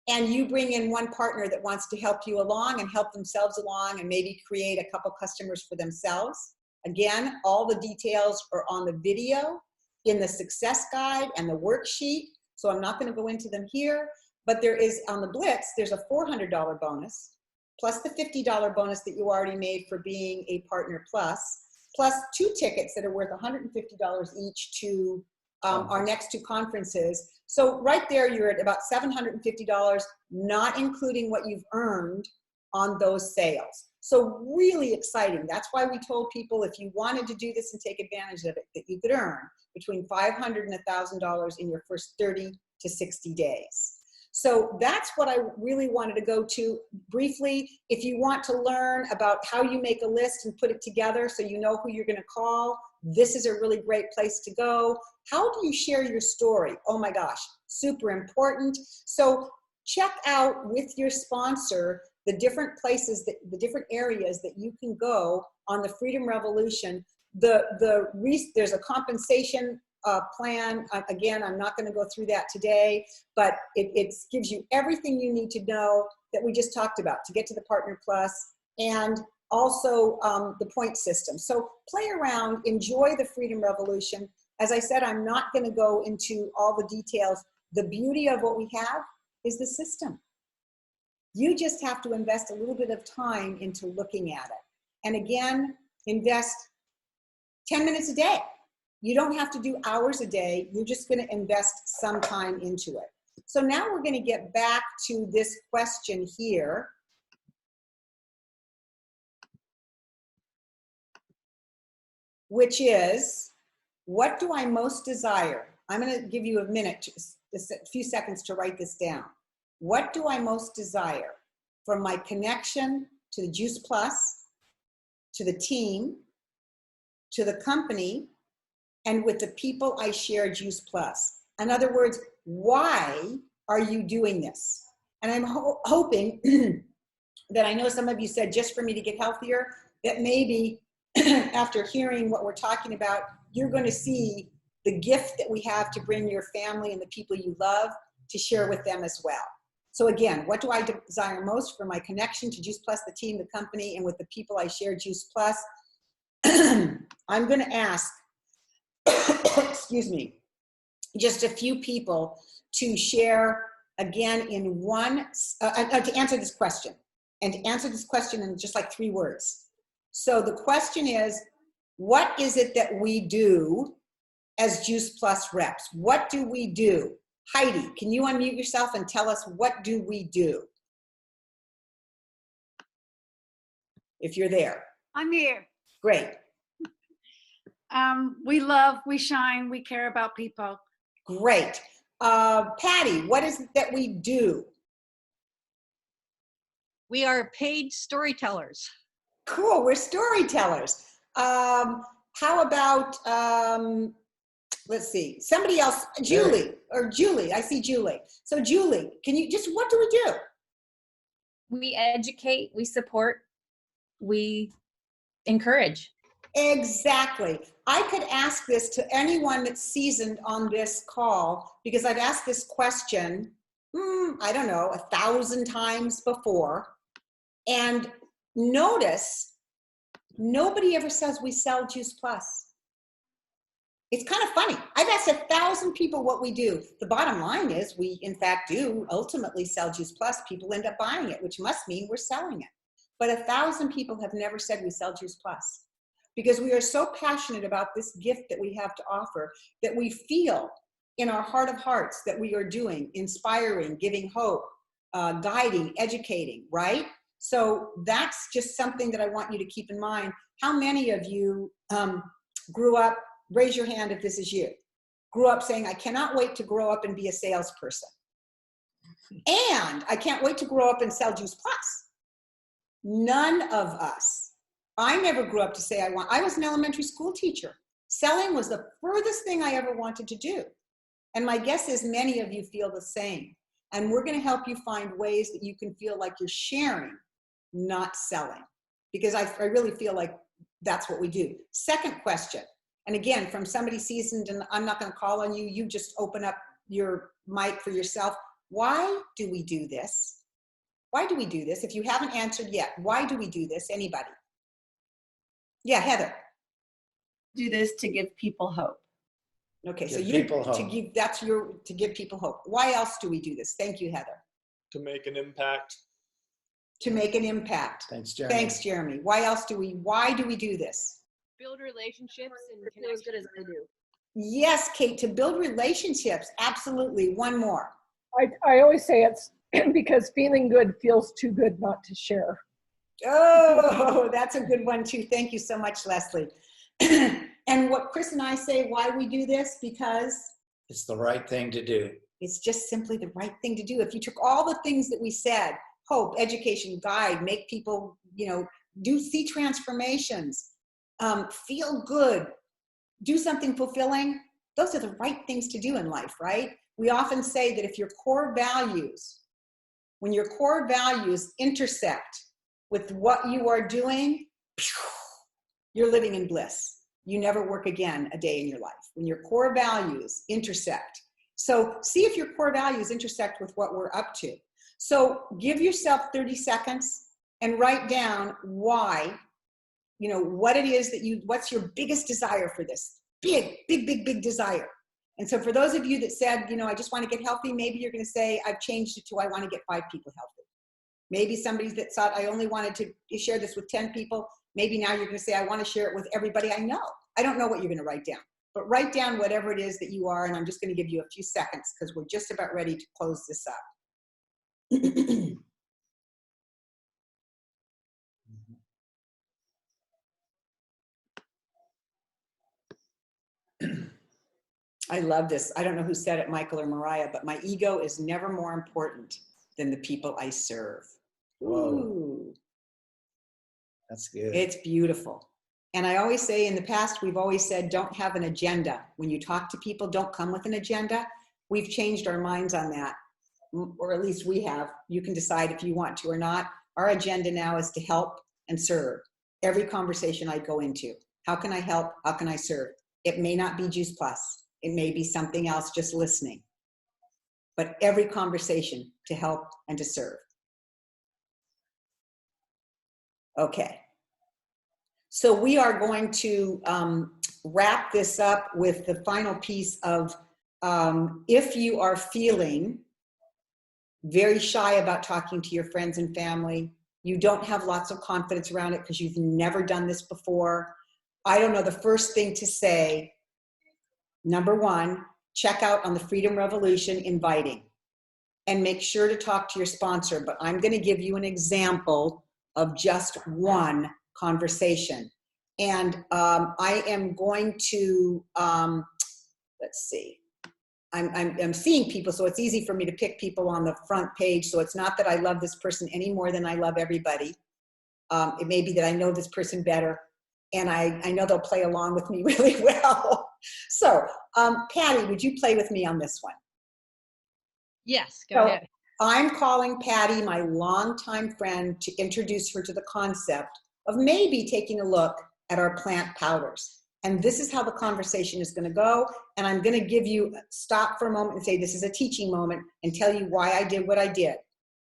And you bring in one partner that wants to help you along and help themselves along and maybe create a couple customers for themselves. Again, all the details are on the video, in the success guide and the worksheet. So I'm not going to go into them here, but there is on the Blitz, there's a $400 bonus, plus the $50 bonus that you already made for being a Partner Plus, plus 2 tickets that are worth $150 each to our next 2 conferences. So right there, you're at about $750, not including what you've earned on those sales. So really exciting. That's why we told people if you wanted to do this and take advantage of it, that you could earn between $500 and $1,000 in your first 30 to 60 days. So that's what I really wanted to go to briefly. If you want to learn about how you make a list and put it together so you know who you're going to call, this is a really great place to go. How do you share your story? Oh my gosh, super important. So check out with your sponsor the different places, the different areas that you can go on the Freedom Revolution. There's a compensation plan. Again, I'm not going to go through that today, but it gives you everything you need to know that we just talked about to get to the Partner Plus, and also the point system. So play around, enjoy the Freedom Revolution. As I said, I'm not going to go into all the details. The beauty of what we have is the system. You just have to invest a little bit of time into looking at it. And again, invest 10 minutes a day. You don't have to do hours a day. You're just going to invest some time into it. So now we're going to get back to this question here. Which is, what do I most desire? I'm going to give you a minute, a few seconds to write this down. What do I most desire from my connection to the Juice Plus, to the team, to the company, and with the people I share Juice Plus? In other words, why are you doing this? And I'm hoping that I know some of you said just for me to get healthier. that maybe after hearing what we're talking about, you're going to see the gift that we have to bring your family and the people you love to share with them as well. So again, what do I desire most for my connection to Juice Plus, the team, the company, and with the people I share Juice Plus? I'm going to ask, excuse me, just a few people to share again in one, to answer this question, and to answer this question in just like 3 words. So the question is, what is it that we do as Juice Plus reps? What do we do? Heidi, can you unmute yourself and tell us what do we do? If you're there. I'm here. Great. We love, we shine, we care about people. Great. Patty, what is it that we do? We are paid storytellers. Cool, we're storytellers. How about, let's see, somebody else, Julie, I see Julie. So Julie, can you just, what do we do? We educate, we support, we encourage. Exactly. I could ask this to anyone that's seasoned on this call, because I've asked this question, I don't know, 1,000 times before. And notice, nobody ever says we sell Juice Plus. It's kind of funny. I've asked 1,000 people what we do. The bottom line is we, in fact, do ultimately sell Juice Plus. People end up buying it, which must mean we're selling it. But 1,000 people have never said we sell Juice Plus, because we are so passionate about this gift that we have to offer that we feel in our heart of hearts that we are doing, inspiring, giving hope, guiding, educating, right? So that's just something that I want you to keep in mind. How many of you grew up, raise your hand if this is you, grew up saying, I cannot wait to grow up and be a salesperson. And I can't wait to grow up and sell Juice Plus. None of us. I never grew up to say I was an elementary school teacher. Selling was the furthest thing I ever wanted to do. And my guess is many of you feel the same. And we're going to help you find ways that you can feel like you're sharing, not selling. Because I really feel like that's what we do. Second question. And again, from somebody seasoned, and I'm not going to call on you, you just open up your mic for yourself. Why do we do this? Why do we do this? If you haven't answered yet, why do we do this? Anybody? Yeah, Heather. Do this to give people hope. Okay, so Give you people hope. to give people hope. Why else do we do this? Thank you, Heather. To make an impact. To make an impact. Thanks, Jeremy. Thanks, Jeremy. Why do we do this? Build relationships and feel as good as I do. Yes, Kate, to build relationships. Absolutely. One more. I always say it's because feeling good feels too good not to share. Oh, that's a good one too. Thank you so much, Leslie. And what Chris and I say, why we do this, because It's the right thing to do. it's just simply the right thing to do. If you took all the things that we said, hope, education, guide, make people, see transformations, feel good, do something fulfilling, those are the right things to do in life, right? We often say that if your core values, when your core values intersect with what you are doing, you're living in bliss. You never work again a day in your life. When your core values intersect. So see if your core values intersect with what we're up to. So give yourself 30 seconds and write down why, what it is that what's your biggest desire for this? Big desire. And so for those of you that said, I just want to get healthy, maybe you're going to say, I've changed it to I want to get 5 people healthy. Maybe somebody that thought I only wanted to share this with 10 people. Maybe now you're going to say, I want to share it with everybody I know. I don't know what you're going to write down, but write down whatever it is that you are. And I'm just going to give you a few seconds because we're just about ready to close this up. I love this. I don't know who said it, Michael or Mariah, but my ego is never more important than the people I serve. Whoa. Ooh. That's good. It's beautiful. And I always say in the past, we've always said, don't have an agenda. When you talk to people, don't come with an agenda. We've changed our minds on that, or at least we have. You can decide if you want to or not. Our agenda now is to help and serve. every conversation I go into. How can I help? How can I serve? It may not be Juice Plus. It may be something else, just listening. But every conversation to help and to serve. Okay. So we are going to wrap this up with the final piece of if you are feeling very shy about talking to your friends and family, you don't have lots of confidence around it because you've never done this before, I don't know, the first thing to say, number one, check out on the Freedom Revolution inviting and make sure to talk to your sponsor. But I'm going to give you an example of just one conversation. And I am going to, let's see, I'm seeing people, so it's easy for me to pick people on the front page. So it's not that I love this person any more than I love everybody. It may be that I know this person better, and I know they'll play along with me really well. So Patty, would you play with me on this one? Yes, go ahead. I'm calling Patty, my longtime friend, to introduce her to the concept of maybe taking a look at our plant powders. And this is how the conversation is going to go. And I'm going to give you, stop for a moment and say, this is a teaching moment, and tell you why I did what I did.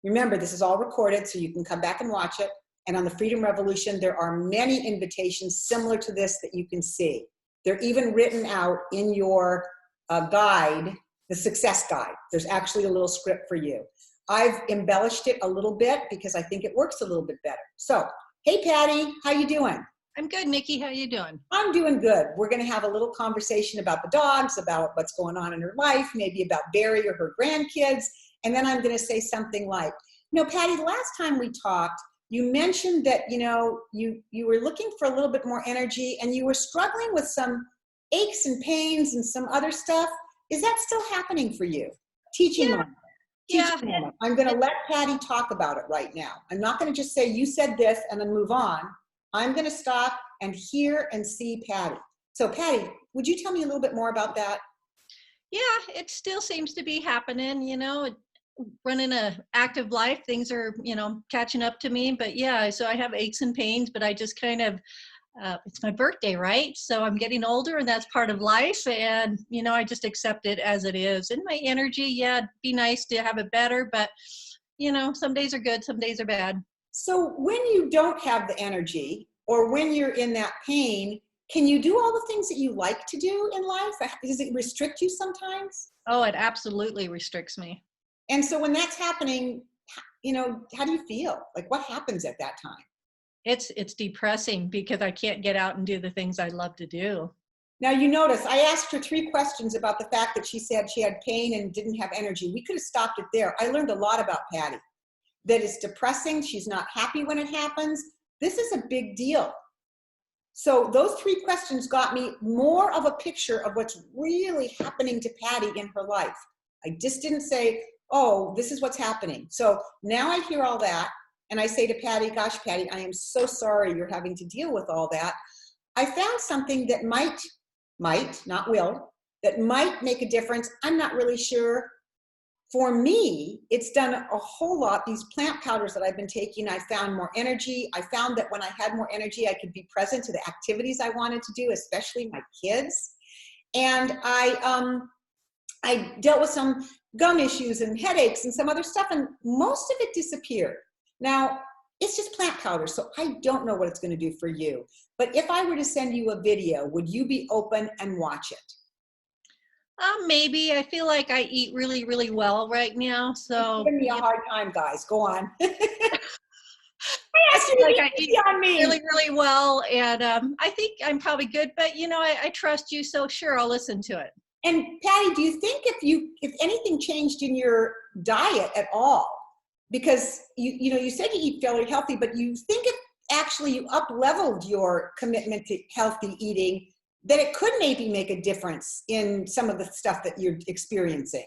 Remember, this is all recorded, so you can come back and watch it. And on the Freedom Revolution, there are many invitations similar to this that you can see. They're even written out in your guide, the success guide. There's actually a little script for you. I've embellished it a little bit because I think it works a little bit better. So, hey Patty, how you doing? I'm good, Nikki. How you doing? I'm doing good. We're going to have a little conversation about the dogs, about what's going on in her life, maybe about Barry or her grandkids. And then I'm going to say something like, you know, Patty, the last time we talked, you mentioned that, you know, you were looking for a little bit more energy and you were struggling with some aches and pains and some other stuff. Is that still happening for you? Teaching moment. Teaching moment. I'm going to let Patty talk about it right now. I'm not going to just say, you said this and then move on. I'm going to stop and hear and see Patty. So Patty, would you tell me a little bit more about that? Yeah, it still seems to be happening, you know, running a active life, things are, you know, catching up to me. But yeah, so I have aches and pains, but I just kind of, it's my birthday, right? So I'm getting older and that's part of life. And, you know, I just accept it as it is. And my energy, yeah, it'd be nice to have it better, but, you know, some days are good, some days are bad. So when you don't have the energy or when you're in that pain, can you do all the things that you like to do in life? Does it restrict you sometimes? Oh, it absolutely restricts me. And so when that's happening, you know, how do you feel? Like what happens at that time? It's depressing because I can't get out and do the things I love to do. Now you notice I asked her 3 questions about the fact that she said she had pain and didn't have energy. We could have stopped it there. I learned a lot about Patty. That it's depressing, she's not happy when it happens. This is a big deal. So those 3 questions got me more of a picture of what's really happening to Patty in her life. I just didn't say, oh, this is what's happening. So now I hear all that and I say to Patty, gosh, Patty, I am so sorry you're having to deal with all that. I found something that might, not will, that might make a difference. I'm not really sure. For me, it's done a whole lot. These plant powders that I've been taking, I found more energy. I found that when I had more energy, I could be present to the activities I wanted to do, especially my kids. And I dealt with some gum issues and headaches and some other stuff, and most of it disappeared. Now, it's just plant powder, so I don't know what it's going to do for you. But if I were to send you a video, would you be open and watch it? Maybe. I feel like I eat really, really well right now. So you're giving me a hard time, guys. Go on. I eat really, really well, and I think I'm probably good. But you know, I trust you, so sure, I'll listen to it. And Patty, do you think if anything changed in your diet at all? Because you know, you said you eat fairly healthy, but you think if actually you up-leveled your commitment to healthy eating, that it could maybe make a difference in some of the stuff that you're experiencing?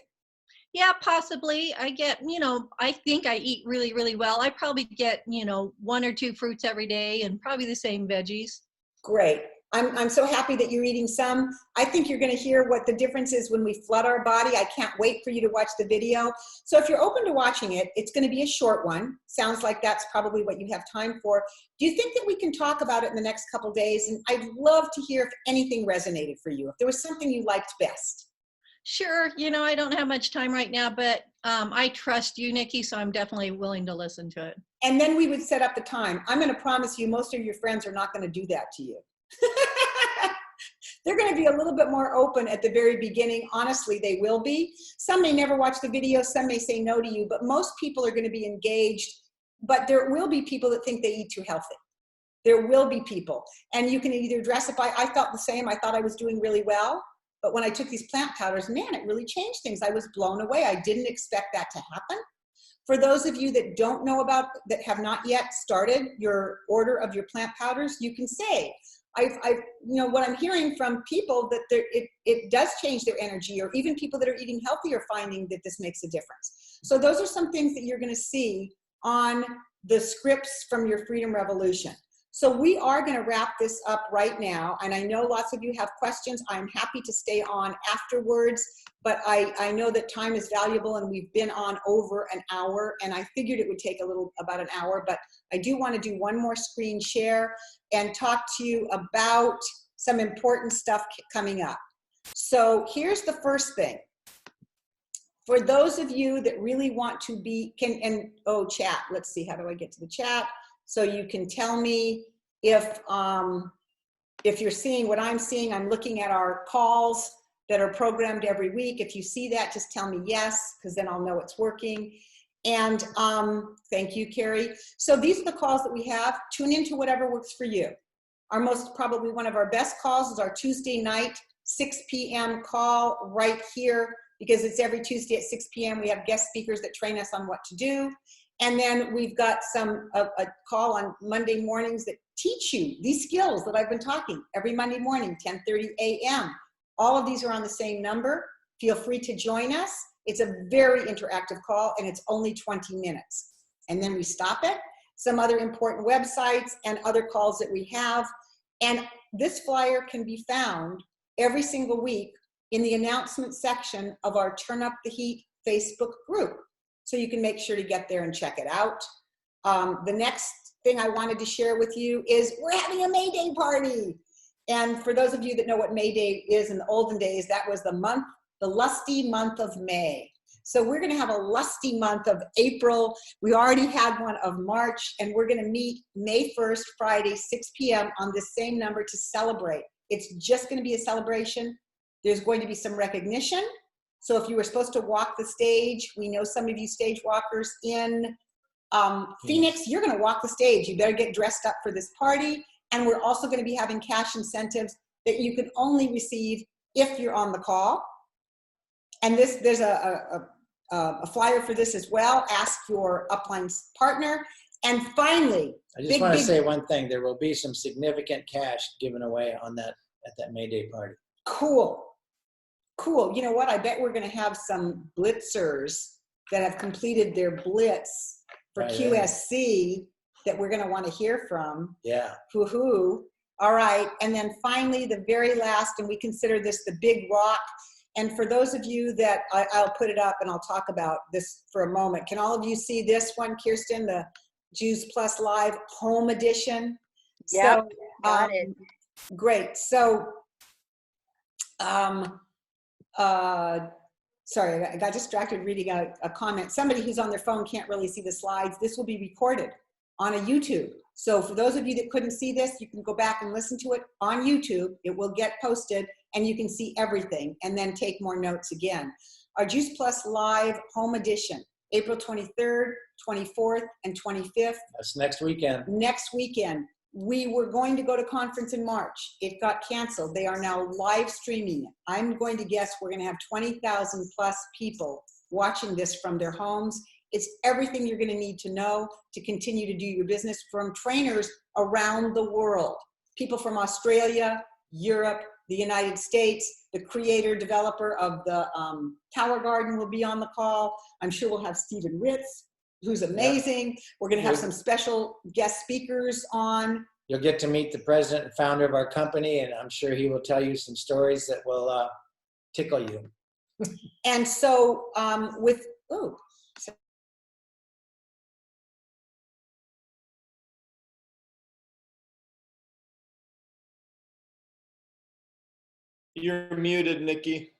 Yeah, possibly. I get, you know, I think I eat really, really well. I probably get, you know, 1 or 2 fruits every day and probably the same veggies. Great. I'm so happy that you're eating some. I think you're going to hear what the difference is when we flood our body. I can't wait for you to watch the video. So if you're open to watching it, it's going to be a short one. Sounds like that's probably what you have time for. Do you think that we can talk about it in the next couple days? And I'd love to hear if anything resonated for you, if there was something you liked best. Sure. You know, I don't have much time right now, but I trust you, Nikki, so I'm definitely willing to listen to it. And then we would set up the time. I'm going to promise you most of your friends are not going to do that to you. They're going to be a little bit more open at the very beginning. Honestly, they will be. Some may never watch the video. Some may say no to you, but most people are going to be engaged. But there will be people that think they eat too healthy. There will be people. And you can either dress it by, I felt the same. I thought I was doing really well. But when I took these plant powders, man, it really changed things. I was blown away. I didn't expect that to happen. For those of you that don't know about, that have not yet started your order of your plant powders, you can say, you know, what I'm hearing from people that it does change their energy, or even people that are eating healthy are finding that this makes a difference. So those are some things that you're going to see on the scripts from your Freedom Revolution. So we are going to wrap this up right now. And I know lots of you have questions. I'm happy to stay on afterwards, but I know that time is valuable and we've been on over an hour, and I figured it would take about an hour, but I do want to do one more screen share and talk to you about some important stuff coming up. So here's the first thing. For those of you that really want to be, chat, let's see, how do I get to the chat? So you can tell me if you're seeing what I'm seeing. I'm looking at our calls that are programmed every week. If you see that, just tell me yes, because then I'll know it's working. And thank you, Carrie. So these are the calls that we have. Tune into whatever works for you. Probably one of our best calls is our Tuesday night, 6 p.m. call right here, because it's every Tuesday at 6 p.m. We have guest speakers that train us on what to do. And then we've got a call on Monday mornings that teach you these skills that I've been talking every Monday morning, 10:30 a.m. All of these are on the same number. Feel free to join us. It's a very interactive call, and it's only 20 minutes. And then we stop it. Some other important websites and other calls that we have. And this flyer can be found every single week in the announcement section of our Turn Up the Heat Facebook group. So you can make sure to get there and check it out. The next thing I wanted to share with you is we're having a May Day party. And for those of you that know what May Day is, in the olden days, that was the lusty month of May. So we're going to have a lusty month of April. We already had one of March, and we're going to meet May 1st, Friday, 6 p.m. on this same number to celebrate. It's just going to be a celebration. There's going to be some recognition. So if you were supposed to walk the stage, we know some of you stage walkers in Phoenix, you're going to walk the stage. You better get dressed up for this party. And we're also going to be having cash incentives that you can only receive if you're on the call. And there's a flyer for this as well. Ask your upline partner. And finally, I just want to say one thing. There will be some significant cash given away on that at that May Day party. Cool. Cool. You know what? I bet we're going to have some blitzers that have completed their blitz for QSC that we're going to want to hear from. Yeah. Hoo-hoo. All right. And then finally, the very last, and we consider this the big rock. And for those of you that I'll put it up and I'll talk about this for a moment. Can all of you see this one, Kirsten, the Juice Plus Live Home Edition? Yep, So, got it. Great. So, sorry, I got distracted reading a comment. Somebody who's on their phone can't really see the slides. This will be recorded on a YouTube. So for those of you that couldn't see this, you can go back and listen to it on YouTube. It will get posted and you can see everything and then take more notes again. Our Juice Plus Live Home Edition, April 23rd, 24th, and 25th. That's next weekend. Next weekend. We were going to go to conference in March. It got canceled. They are now live streaming it. I'm going to guess we're going to have 20,000 plus people watching this from their homes. It's everything you're going to need to know to continue to do your business, from trainers around the world. People from Australia, Europe, the United States. The creator, developer of the Tower Garden will be on the call. I'm sure we'll have Stephen Ritz, who's amazing. We're going to have some special guest speakers on you'll get to meet the president and founder of our company, and I'm sure he will tell you some stories that will tickle you. And so You're muted, Nikki.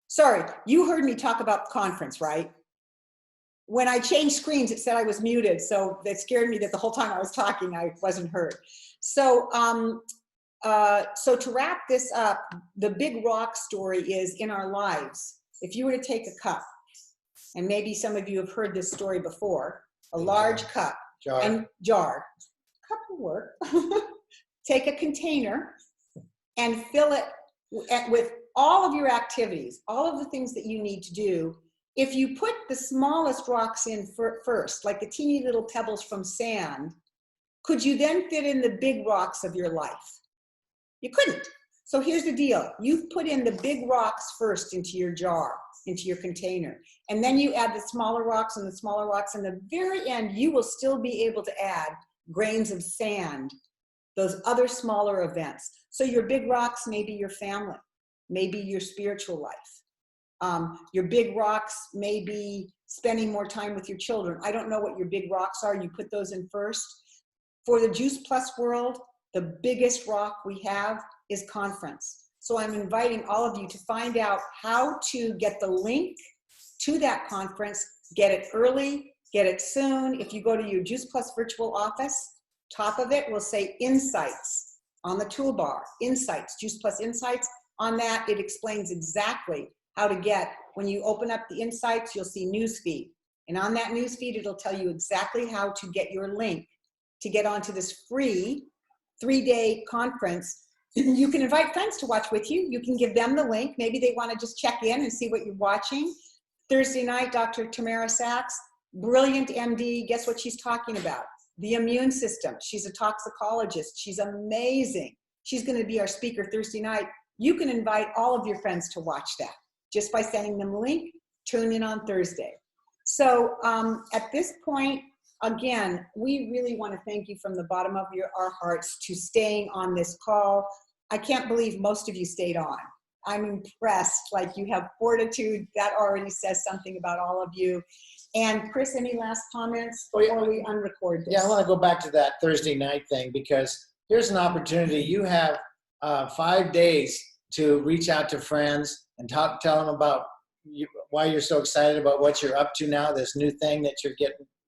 Sorry, you heard me talk about the conference, right? When I changed screens, it said I was muted, so that scared me that the whole time I was talking, I wasn't heard. So, so to wrap this up, the big rock story is in our lives. If you were to take a cup, and maybe some of you have heard this story before, a large cup and jar, cup will work. Take a container and fill it with all of your activities, all of the things that you need to do. If you put the smallest rocks in first, like the teeny little pebbles from sand, could you then fit in the big rocks of your life? You couldn't. So here's the deal. You've put in the big rocks first into your jar, into your container, and then you add the smaller rocks and the smaller rocks. And the very end, you will still be able to add grains of sand, those other smaller events. So your big rocks may be your family, maybe your spiritual life. Your big rocks may be spending more time with your children. I don't know what your big rocks are. You put those in first. For the Juice Plus world, the biggest rock we have is conference. So I'm inviting all of you to find out how to get the link to that conference, get it early, get it soon. If you go to your Juice Plus virtual office, top of it will say Insights on the toolbar, Insights, Juice Plus Insights. On that, it explains exactly how to get, when you open up the Insights, you'll see Newsfeed. And on that Newsfeed, it'll tell you exactly how to get your link to get onto this free 3-day conference. You can invite friends to watch with you. You can give them the link. Maybe they want to just check in and see what you're watching. Thursday night, Dr. Tamara Sachs, brilliant MD. Guess what she's talking about? The immune system. She's a toxicologist. She's amazing. She's going to be our speaker Thursday night. You can invite all of your friends to watch that just by sending them a link. Tune in on Thursday. So at this point, again, we really want to thank you from the bottom of our hearts to staying on this call. I can't believe most of you stayed on. I'm impressed. Like, you have fortitude. That already says something about all of you. And Chris, any last comments before we unrecord this? Yeah, I want to go back to that Thursday night thing, because here's an opportunity. You have 5 days to reach out to friends and tell them about why you're so excited about what you're up to now, this new thing that you're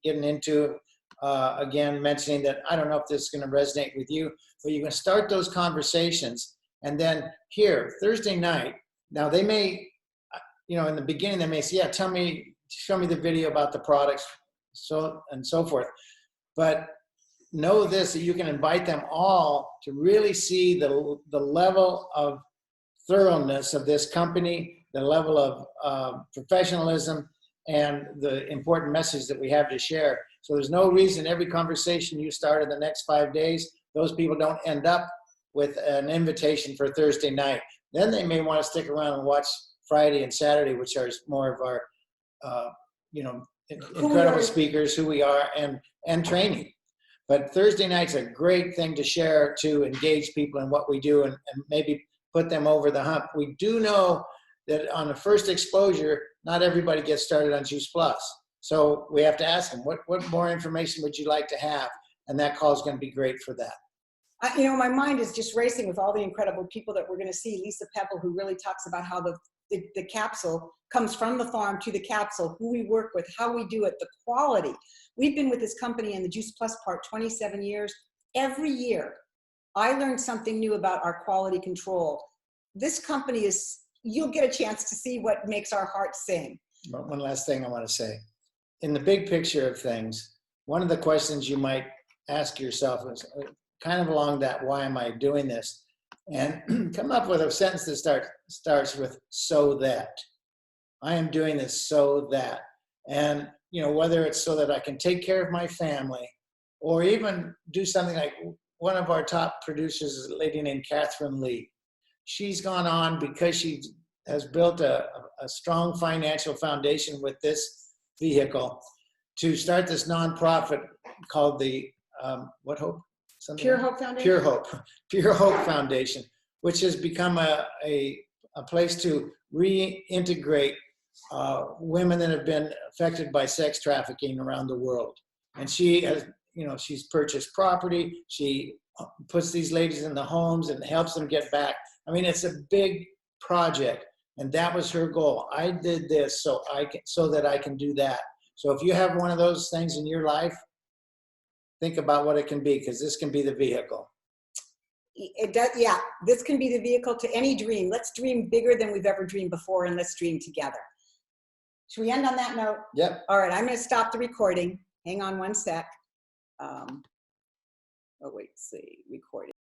getting into. Again, mentioning that I don't know if this is going to resonate with you, but you can start those conversations. And then here, Thursday night, now they may, in the beginning, they may say, yeah, show me the video about the products, and so forth. But know this, that you can invite them all to really see the level of thoroughness of this company, the level of professionalism, and the important message that we have to share. So there's no reason every conversation you start in the next 5 days, those people don't end up with an invitation for Thursday night. Then they may want to stick around and watch Friday and Saturday, which are more of our, incredible speakers, who we are, and training. But Thursday night's a great thing to share, to engage people in what we do and maybe put them over the hump. We do know that on the first exposure, not everybody gets started on Juice Plus. So we have to ask them, what more information would you like to have? And that call is going to be great for that. My mind is just racing with all the incredible people that we're going to see. Lisa Pebble, who really talks about how the capsule comes from the farm to the capsule, who we work with, how we do it, the quality. We've been with this company in the Juice Plus part 27 years. Every year, I learned something new about our quality control. This company is, you'll get a chance to see what makes our hearts sing. One last thing I want to say. In the big picture of things, one of the questions you might ask yourself is kind of along that, why am I doing this? And come up with a sentence that starts with, so that. I am doing this so that. And, whether it's so that I can take care of my family, or even do something like one of our top producers is a lady named Catherine Lee. She's gone on, because she has built a strong financial foundation with this vehicle, to start this nonprofit called the what hope? Something Pure like- Hope Foundation? Pure Hope, Pure Hope Foundation, which has become a place to reintegrate women that have been affected by sex trafficking around the world. And she has, she's purchased property. She puts these ladies in the homes and helps them get back. I mean, it's a big project, and that was her goal. I did this so that I can do that. So if you have one of those things in your life, think about what it can be, because this can be the vehicle. It does, yeah. This can be the vehicle to any dream. Let's dream bigger than we've ever dreamed before, and let's dream together. Should we end on that note? Yep. All right, I'm going to stop the recording. Hang on one sec. Oh, wait, see, recording.